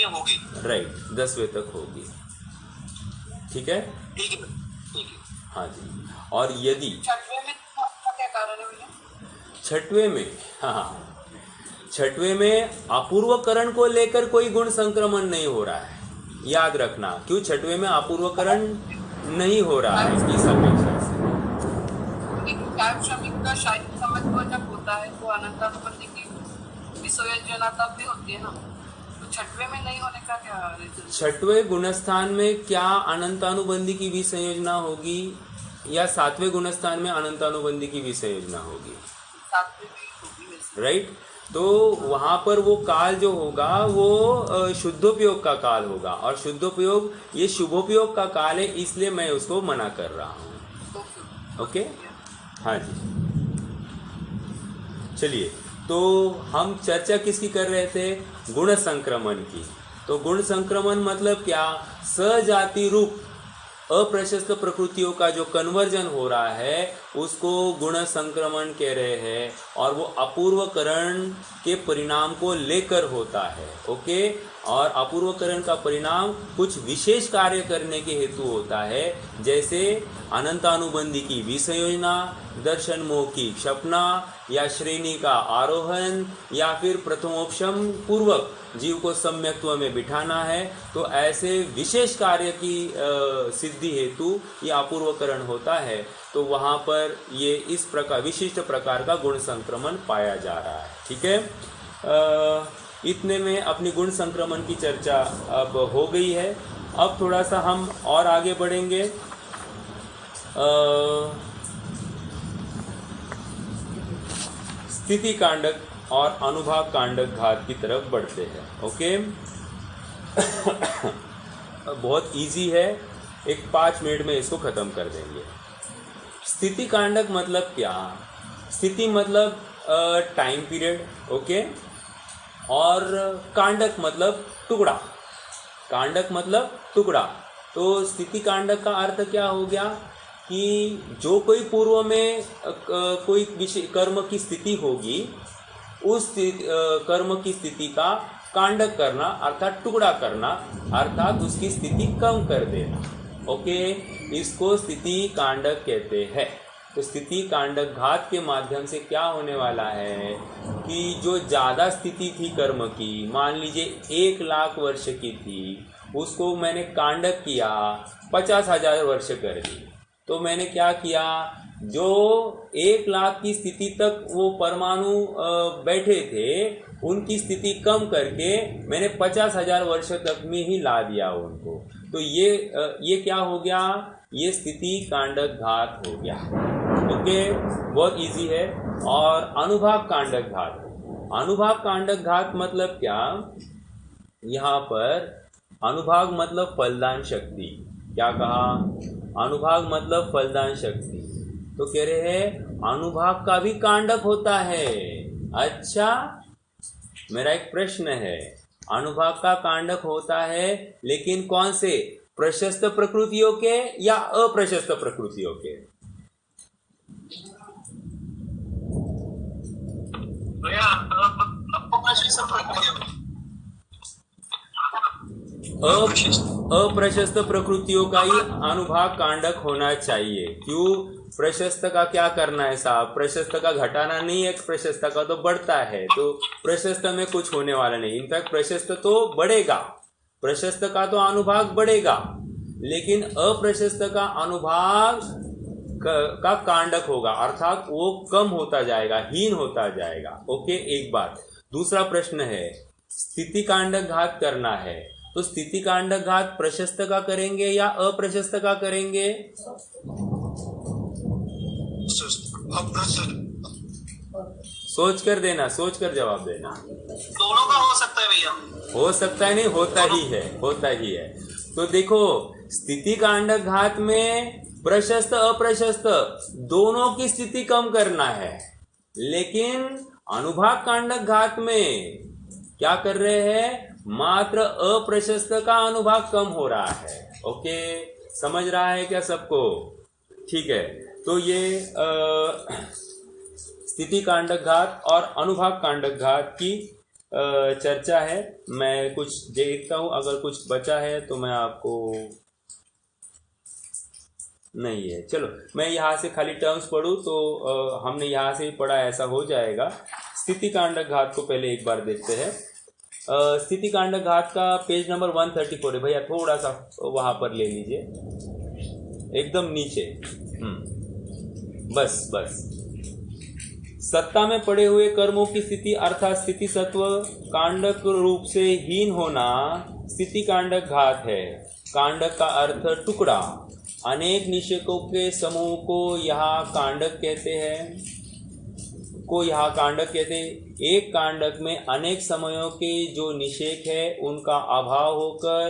होगी, राइट, 10वें तक होगी। ठीक है, ठीक है। हाँ जी। और यदि 6वें में क्या कारण है भैया? 6वें में, हाँ, 6वें में अपूर्वकरण को लेकर कोई गुण संक्रमण नहीं हो रहा है, याद रखना। क्यों 6वें में अपूर्वकरण नहीं हो रहा है इस अपेक्षा से। श्रमिक का शारीरिक संबंध जब होता है तो अनंतानुबंधी की विसंयोजना तब भी होती है ना, तो 6वें में नहीं होने का क्या रीजन? 6वें गुणस्थान में क्या अनंतानुबंधी की विसंयोजना होगी? या सातवें गुणस्थान में अनंतानुबंधी की विषय योजना होगी, सातवें भी होगी वैसे। राइट। तो वहाँ पर वो काल जो होगा वो शुद्धोपयोग का काल होगा, और शुद्धोपयोग ये शुभोपयोग का काल है, इसलिए मैं उसको मना कर रहा हूँ। ओके, हाँ जी। चलिए, तो हम चर्चा किसकी कर रहे थे? गुण संक्रमण की। तो गुण संक्रमण मतलब क्या? सजाति रूप अप्रशस्त प्रकृतियों का जो कन्वर्जन हो रहा है उसको गुण संक्रमण कह रहे हैं, और वो अपूर्वकरण के परिणाम को लेकर होता है। ओके, और अपूर्वकरण का परिणाम कुछ विशेष कार्य करने के हेतु होता है, जैसे अनंतानुबंधी की विषय योजना, दर्शन मोह की क्षपना, या श्रेणी का आरोहण, या फिर प्रथमोपशम पूर्वक जीव को सम्यक्त्व में बिठाना है। तो ऐसे विशेष कार्य की सिद्धि हेतु ये अपूर्वकरण होता है। तो वहाँ पर ये इस प्रकार विशिष्ट प्रकार का गुण संक्रमण पाया जा रहा है। ठीक है, इतने में अपनी गुण संक्रमण की चर्चा अब हो गई है। अब थोड़ा सा हम और आगे बढ़ेंगे। स्थिति कांडक और अनुभाग कांडक घात की तरफ बढ़ते हैं। ओके, बहुत इजी है, एक 5 मिनट में इसको ख़त्म कर देंगे। स्थिति कांडक मतलब क्या? स्थिति मतलब टाइम पीरियड, ओके, और कांडक मतलब टुकड़ा। कांडक मतलब टुकड़ा। तो स्थिति कांडक का अर्थ क्या हो गया कि जो कोई पूर्व में कोई विषय कर्म की स्थिति होगी, उस कर्म की स्थिति का कांडक करना अर्थात टुकड़ा करना, अर्थात उसकी स्थिति कम कर देना। ओके, इसको स्थिति कांडक कहते हैं। तो स्थिति कांडक घात के माध्यम से क्या होने वाला है कि जो ज़्यादा स्थिति थी कर्म की, मान लीजिए 1 लाख वर्ष की थी, उसको मैंने कांडक किया, 50,000 वर्ष कर दी। तो मैंने क्या किया, जो 1 लाख की स्थिति तक वो परमाणु बैठे थे, उनकी स्थिति कम करके मैंने 50,000 वर्ष तक में ही ला दिया उनको। तो ये क्या हो गया? ये स्थिति कांडक घात हो गया। ओके, बहुत इजी है। और अनुभाग कांडक घात। अनुभाग कांडक घात मतलब क्या? यहाँ पर अनुभाग मतलब फलदान शक्ति। क्या कहा? अनुभाग मतलब फलदान शक्ति। तो कह रहे हैं अनुभाग का भी कांडक होता है। अच्छा, मेरा एक प्रश्न है, अनुभाग का कांडक होता है, लेकिन कौन से? प्रशस्त प्रकृतियों के या अप्रशस्त प्रकृतियों के? अप्रशस्त प्रकृतियों का ही अनुभाग कांडक होना चाहिए। क्यों? प्रशस्त का क्या करना है साहब? प्रशस्त का घटाना नहीं है, प्रशस्त का तो बढ़ता है। तो प्रशस्त में कुछ होने वाला नहीं। इनफैक्ट प्रशस्त तो बढ़ेगा, प्रशस्त का तो अनुभाग बढ़ेगा, लेकिन अप्रशस्त का अनुभाग का कांडक होगा, अर्थात वो कम होता जाएगा, हीन होता जाएगा। ओके, एक बात। दूसरा प्रश्न है, स्थिति कांडक घात करना है, तो स्थिति कांडक घात प्रशस्त का करेंगे या अप्रशस्त का करेंगे? सोच कर देना, सोच कर जवाब देना। दोनों का हो सकता है भैया। हो सकता है नहीं, होता ही है, होता ही है। तो देखो, स्थिति कांडक घात में प्रशस्त अप्रशस्त दोनों की स्थिति कम करना है, लेकिन अनुभाग कांडक घात में क्या कर रहे हैं? मात्र अप्रशस्त का अनुभाग कम हो रहा है। ओके, समझ रहा है क्या सबको? ठीक है, तो ये स्थिति कांडक घात और अनुभाग कांडक घात की चर्चा है। मैं कुछ देखता हूं, अगर कुछ बचा है तो मैं आपको, नहीं है, चलो मैं यहाँ से खाली टर्म्स पढ़ूं तो हमने यहाँ से ही पढ़ा, ऐसा हो जाएगा। स्थिति कांडक घात को पहले एक बार देखते हैं। स्थिति कांडक घात का पेज नंबर 134 है भैया, थोड़ा सा वहां पर ले लीजिए, एकदम नीचे। बस सत्ता में पड़े हुए कर्मों की स्थिति अर्थात स्थिति सत्व कांडक रूप से हीन होना स्थिति कांडक घात है। कांडक का अर्थ टुकड़ा, अनेक निषेकों के समूह को यहाँ कांडक कहते हैं, एक कांडक में अनेक समयों के जो निषेक है उनका अभाव होकर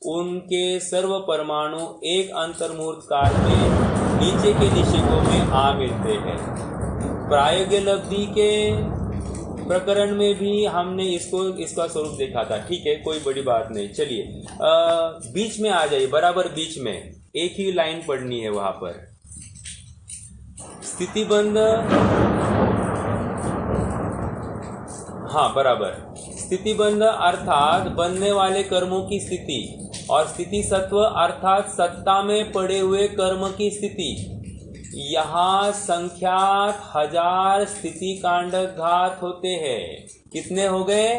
उनके सर्व परमाणु एक अंतर्मुहूर्त काल में नीचे के निषेकों में आ मिलते हैं। प्रायोग्यलब्धि के प्रकरण में भी हमने इसका स्वरूप देखा था। ठीक है, कोई बड़ी बात नहीं। चलिए बीच में आ जाइए, बराबर बीच में एक ही लाइन पढ़नी है। वहां पर स्थितिबंध, हाँ बराबर, स्थितिबंध अर्थात बनने वाले कर्मों की स्थिति, और स्थिति सत्व अर्थात सत्ता में पड़े हुए कर्म की स्थिति। यहाँ संख्यात 1000 स्थिति कांडक घात होते हैं। कितने हो गए?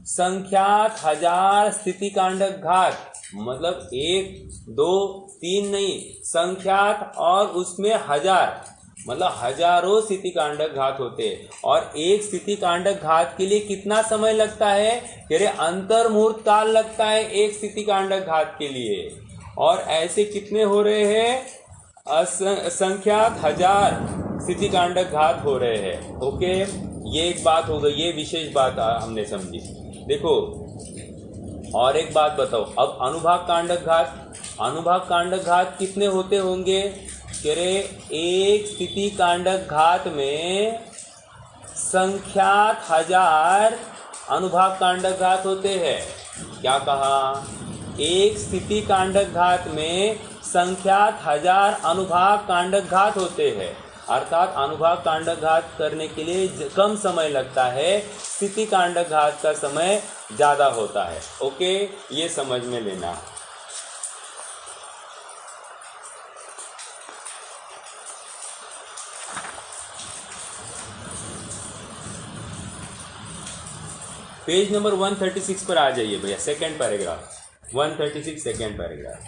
संख्यात 1000 स्थिति कांडक घात, मतलब 1 2 3 नहीं, संख्यात और उसमें 1000, मतलब हजारों स्थिति कांडक घात होते हैं। और एक स्थिति कांडक घात के लिए कितना समय लगता है? तेरे अंतर्मुहूर्त काल लगता है एक स्थिति कांडक घात के लिए। और ऐसे कितने हो रहे हैं? असंख्यात 1000 स्थिति कांडक घात हो रहे हैं। ओके, ये एक बात हो गई, ये विशेष बात हमने समझी। देखो और एक बात बताओ, अब अनुभाग कांडक घात, अनुभाग कांडक घात कितने होते होंगे? तेरे एक स्थिति कांडक घात में संख्यात 1000 अनुभाग कांडक घात होते हैं। क्या कहा? एक स्थिति कांडक घात में संख्यात 1000 अनुभाग कांडक घात होते हैं, अर्थात अनुभाग कांडक घात करने के लिए कम समय लगता है, स्थिति कांडक घात का समय ज्यादा होता है। ओके, ये समझ में लेना। पेज नंबर 136 पर आ जाइए भैया, सेकेंड पैराग्राफ, 136 सेकेंड पैराग्राफ।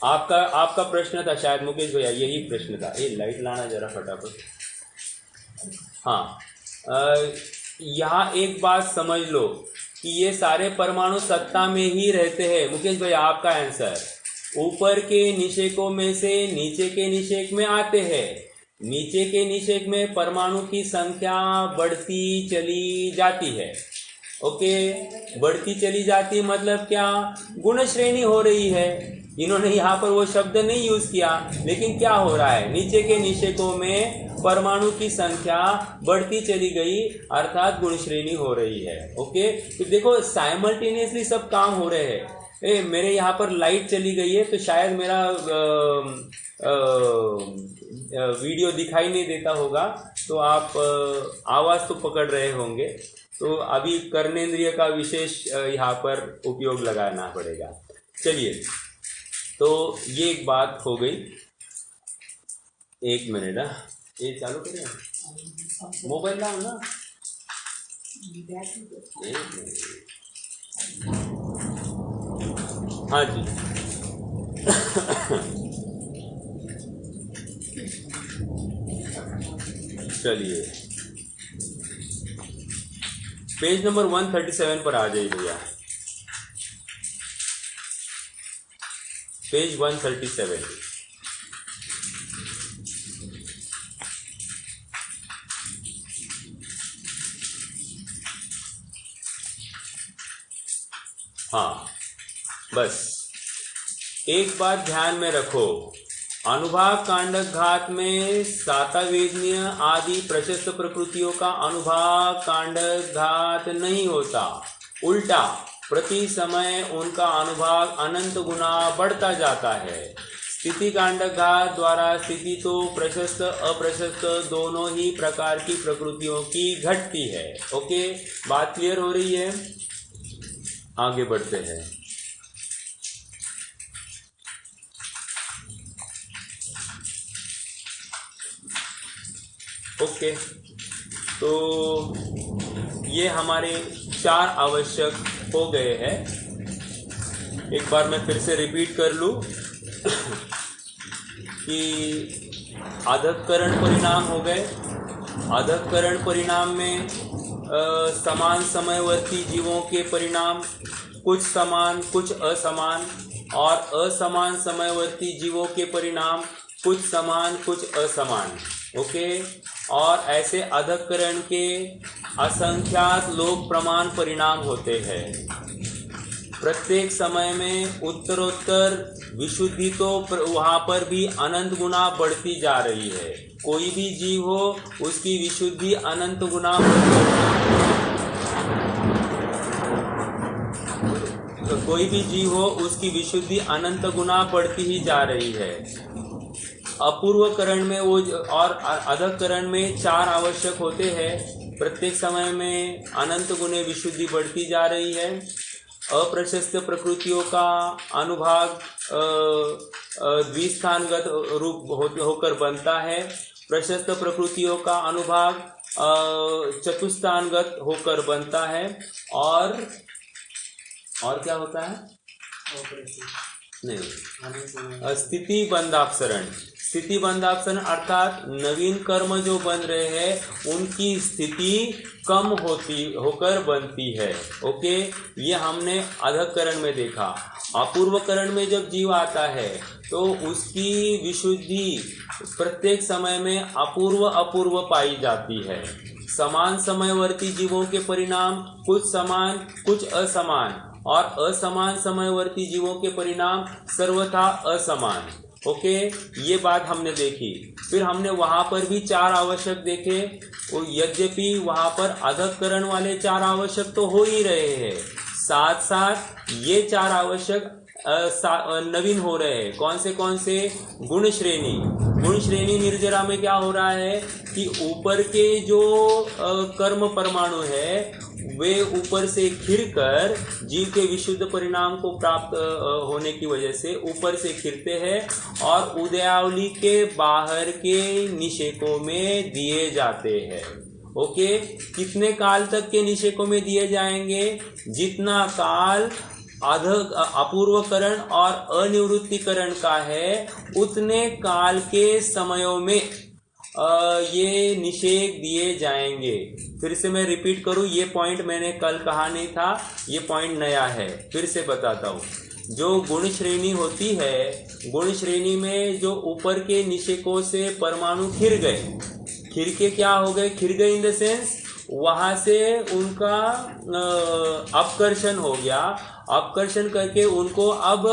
आपका प्रश्न था शायद मुकेश भैया, यही प्रश्न था। ये लाइट लाना जरा फटाफट। हाँ, यहाँ एक बात समझ लो कि ये सारे परमाणु सत्ता में ही रहते हैं। मुकेश भैया आपका आंसर, ऊपर के निषेकों में से नीचे के निषेक में आते हैं। नीचे के निषेक में परमाणु की संख्या बढ़ती चली जाती है। ओके, बढ़ती चली जाती मतलब क्या? गुण श्रेणी हो रही है। इन्होंने यहाँ पर वो शब्द नहीं यूज किया, लेकिन क्या हो रहा है? नीचे के निषेकों में परमाणु की संख्या बढ़ती चली गई, अर्थात गुण श्रेणी हो रही है। ओके, तो देखो साइमल्टेनियसली सब काम हो रहे हैं। मेरे यहाँ पर लाइट चली गई है तो शायद मेरा वीडियो दिखाई नहीं देता होगा, तो आप आवाज तो पकड़ रहे होंगे। तो अभी कर्णेंद्रिय का विशेष यहाँ पर उपयोग लगाना पड़ेगा। चलिए, तो ये एक बात हो गई। एक मिनट, ये चालू करें, मोबाइल लाओ ना, एक मिनट। हाँ जी चलिए पेज नंबर 137 पर आ जाइए भैया, पेज 137। हाँ, बस एक बात ध्यान में रखो, अनुभाग कांडक घात में सातावेदनीय आदि प्रशस्त प्रकृतियों का अनुभाग कांडक घात नहीं होता, उल्टा प्रति समय उनका अनुभाग अनंत गुना बढ़ता जाता है। स्थिति कांडक घात द्वारा स्थिति तो प्रशस्त अप्रशस्त दोनों ही प्रकार की प्रकृतियों की घटती है। ओके, बात क्लियर हो रही है? आगे बढ़ते हैं। ओके, तो ये हमारे 4 आवश्यक हो गए हैं। एक बार मैं फिर से रिपीट कर लूं कि अधःकरण परिणाम हो गए। अधःकरण परिणाम में समान समयवर्ती जीवों के परिणाम कुछ समान कुछ असमान, और असमान समयवर्ती जीवों के परिणाम कुछ समान कुछ असमान। ओके, और ऐसे अधःकरण के असंख्यात लोक प्रमाण परिणाम होते हैं। प्रत्येक समय में उत्तरोत्तर विशुद्धि तो वहाँ पर भी अनंत गुना बढ़ती जा रही है। कोई भी जीव हो उसकी विशुद्धि अनंत गुना कोई भी जीव हो उसकी विशुद्धि अनंत गुना बढ़ती ही जा रही है। अपूर्वकरण में वो और अधःकरण में 4 आवश्यक होते हैं। प्रत्येक समय में अनंत गुणे विशुद्धि बढ़ती जा रही है। अप्रशस्त प्रकृतियों का अनुभाग द्विस्थानगत रूप होकर बनता है। प्रशस्त प्रकृतियों का अनुभाग चतुस्थानगत होकर बनता है। और क्या होता है? नहीं, स्थिति बंधापसरण। स्थिति बंधापसरण अर्थात नवीन कर्म जो बन रहे हैं उनकी स्थिति कम होकर बनती है। ओके, ये हमने अधःकरण में देखा। अपूर्वकरण में जब जीव आता है तो उसकी विशुद्धि प्रत्येक समय में अपूर्व पाई जाती है। समान समयवर्ती जीवों के परिणाम कुछ समान कुछ असमान, और असमान समयवर्ती जीवों के परिणाम सर्वथा असमान। ओके, ये बात हमने देखी। फिर हमने वहां पर भी 4 आवश्यक देखे। यद्यपि वहां पर अधःकरण वाले 4 आवश्यक तो हो ही रहे हैं, साथ साथ ये 4 आवश्यक नवीन हो रहे हैं। कौन से? गुण श्रेणी निर्जरा में क्या हो रहा है कि ऊपर के जो कर्म परमाणु है वे ऊपर से खिरकर जीव के विशुद्ध परिणाम को प्राप्त होने की वजह से ऊपर से खिरते हैं और उदयावली के बाहर के निषेकों में दिए जाते हैं। ओके, कितने काल तक के निषेकों में दिए जाएंगे? जितना काल अपूर्वकरण और अनिवृत्तिकरण का है उतने काल के समयों में ये निषेक दिए जाएंगे। फिर से मैं रिपीट करूं, ये पॉइंट मैंने कल कहा नहीं था, ये पॉइंट नया है। फिर से बताता हूं, जो गुण श्रेणी होती है, गुण श्रेणी में जो ऊपर के निषेकों से परमाणु खिर के क्या हो गए? खिर गए इन द सेंस वहां से उनका अपकर्षण हो गया। अपकर्षण करके उनको अब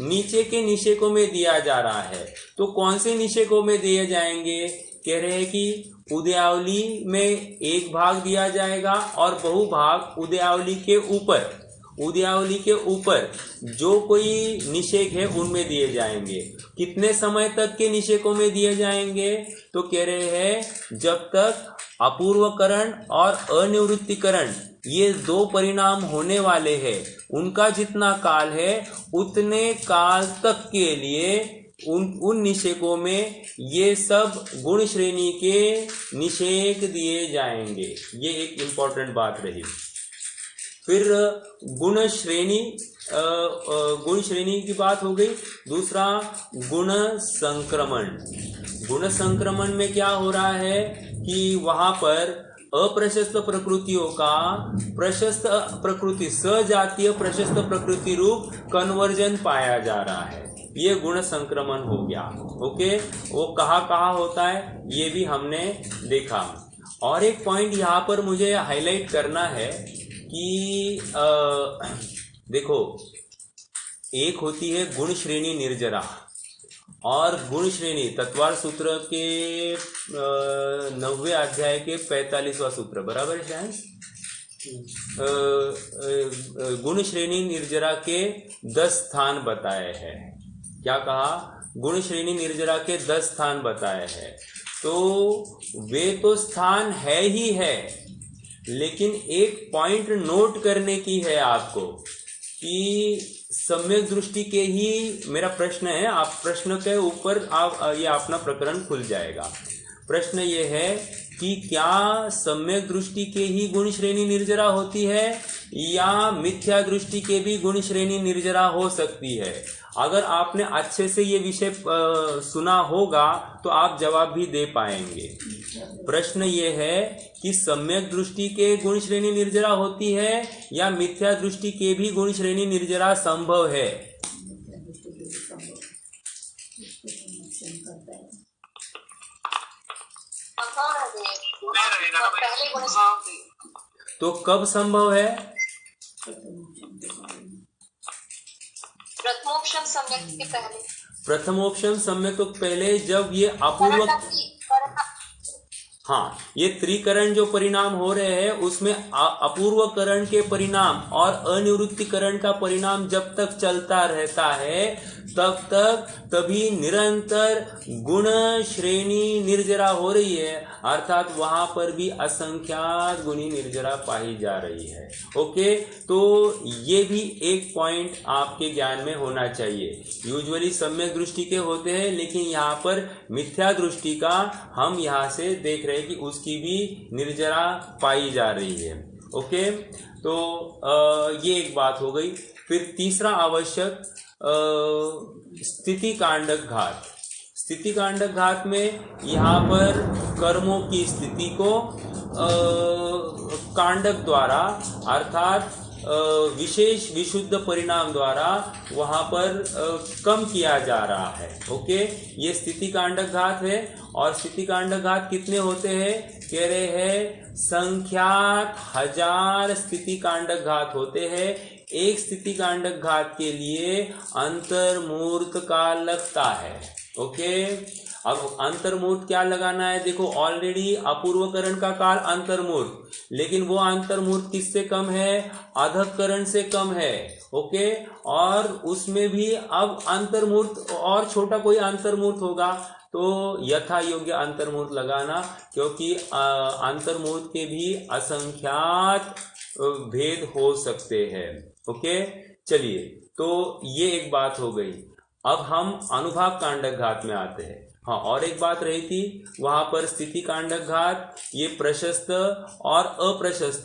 नीचे के निषेकों में दिया जा रहा है। तो कौन से निषेकों में दिए जाएंगे? कह रहे हैं कि उदयावली में एक भाग दिया जाएगा और बहुभाग उदयावली के ऊपर जो कोई निषेक है उनमें दिए जाएंगे। कितने समय तक के निषेकों में दिए जाएंगे? तो कह रहे हैं जब तक अपूर्वकरण और अनिवृत्तिकरण ये 2 परिणाम होने वाले हैं, उनका जितना काल है उतने काल तक के लिए उन निषेकों में ये सब गुण श्रेणी के निषेक दिए जाएंगे। ये एक इम्पोर्टेंट बात रही। फिर गुण श्रेणी की बात हो गई। दूसरा गुण संक्रमण। गुण संक्रमण में क्या हो रहा है कि वहां पर अप्रशस्त प्रकृतियों का प्रशस्त प्रकृति सजातीय प्रशस्त प्रकृति रूप कन्वर्जन पाया जा रहा है। ये गुण संक्रमण हो गया। ओके, वो कहाँ होता है ये भी हमने देखा। और एक पॉइंट यहाँ पर मुझे हाईलाइट करना है कि देखो, एक होती है गुण श्रेणी निर्जरा और गुण श्रेणी तत्वार सूत्र के 9वें अध्याय के 45वां सूत्र, बराबर है? गुण श्रेणी निर्जरा के 10 स्थान बताए हैं। क्या कहा? गुण श्रेणी निर्जरा के 10 स्थान बताए हैं। तो वे तो स्थान है ही है, लेकिन एक पॉइंट नोट करने की है आपको कि सम्यक दृष्टि के ही, मेरा प्रश्न है, आप प्रश्न के ऊपर ये अपना प्रकरण खुल जाएगा। प्रश्न ये है कि क्या सम्यक दृष्टि के ही गुण श्रेणी निर्जरा होती है या मिथ्या दृष्टि के भी गुण श्रेणी निर्जरा हो सकती है? अगर आपने अच्छे से ये विषय सुना होगा तो आप जवाब भी दे पाएंगे। प्रश्न ये है कि सम्यक दृष्टि के गुण श्रेणी निर्जरा होती है या मिथ्या दृष्टि के भी गुण श्रेणी निर्जरा संभव है? तो कब संभव है? प्रथम ऑप्शन सम्यक के पहले। प्रथम ऑप्शन सम्यक तो पहले, जब ये अपूर्व, हाँ, ये त्रिकरण जो परिणाम हो रहे हैं उसमें अपूर्वकरण के परिणाम और अनिवृत्तिकरण का परिणाम जब तक चलता रहता है तब तक तभी निरंतर गुण श्रेणी निर्जरा हो रही है, अर्थात वहां पर भी असंख्यात गुणी निर्जरा पाई जा रही है। ओके, तो ये भी एक पॉइंट आपके ज्ञान में होना चाहिए। यूजुअली सम्यक दृष्टि के होते हैं, लेकिन यहाँ पर मिथ्या दृष्टि का हम यहाँ से देख रहे हैं कि उसकी भी निर्जरा पाई जा रही है। ओके, तो ये एक बात हो गई। फिर तीसरा आवश्यक स्थिति कांडक घात। स्थिति कांडक घात में यहाँ पर कर्मों की स्थिति को कांडक द्वारा अर्थात विशेष विशुद्ध परिणाम द्वारा वहां पर कम किया जा रहा है। ओके, ये स्थिति कांडक घात है। और स्थिति कांडक घात कितने होते हैं? कह रहे हैं संख्यात 1000 स्थिति कांडक घात होते हैं। एक स्थिति कांडक घात के लिए अंतर्मूर्त काल लगता है। ओके, अब अंतर्मूर्त क्या लगाना है? देखो, ऑलरेडी अपूर्वकरण का काल अंतर्मूर्त, लेकिन वो अंतर्मूर्त किससे कम है? अधकरण से कम है। ओके, और उसमें भी अब अंतर्मूर्त और छोटा कोई अंतर्मूर्त होगा तो यथा योग्य अंतर्मूर्त लगाना, क्योंकि अंतर्मूर्त के भी असंख्यात भेद हो सकते हैं। ओके, चलिए, तो ये एक बात हो गई। अब हम अनुभाग कांडक घात में आते हैं। हाँ, और एक बात रही थी, वहां पर स्थिति कांडक घात ये प्रशस्त और अप्रशस्त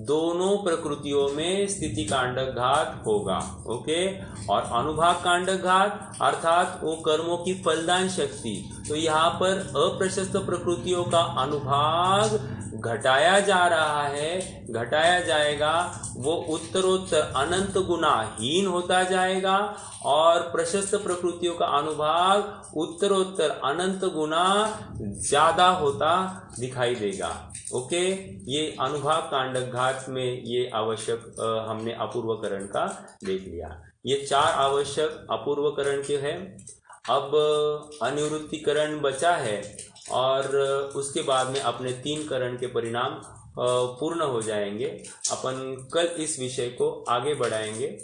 दोनों प्रकृतियों में स्थिति कांडक घात होगा। ओके, और अनुभाग कांडक घात अर्थात वो कर्मों की फलदान शक्ति, तो यहाँ पर अप्रशस्त प्रकृतियों का अनुभाग घटाया जा रहा है, घटाया जाएगा, वो उत्तरोत्तर अनंत गुना हीन होता जाएगा और प्रशस्त प्रकृतियों का अनुभाग उत्तरोत्तर अनंत गुना ज्यादा होता दिखाई देगा। ओके, ये अनुभाग कांडक घात में ये आवश्यक हमने अपूर्वकरण का देख लिया। ये 4 आवश्यक अपूर्वकरण के हैं। अब अनिवृत्तिकरण बचा है और उसके बाद में अपने 3 करण के परिणाम पूर्ण हो जाएंगे। अपन कल इस विषय को आगे बढ़ाएंगे।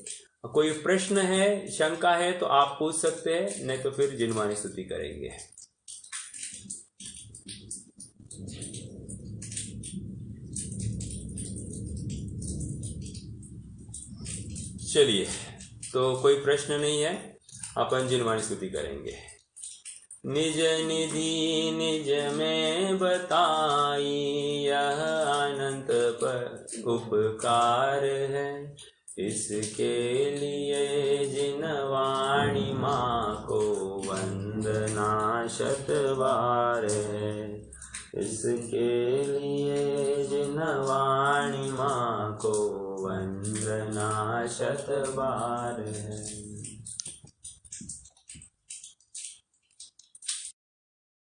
कोई प्रश्न है, शंका है तो आप पूछ सकते हैं, नहीं तो फिर जिनवानी स्तुति करेंगे। चलिए, तो कोई प्रश्न नहीं है, अपन जिनवानी स्तुति करेंगे। निज निधि निज में बताई, यह अनंत पर उपकार है। इसके लिए जिन वाणी माँ को वंदना शत बार है। इसके लिए जिन वाणी माँ को वंदना शत बार है।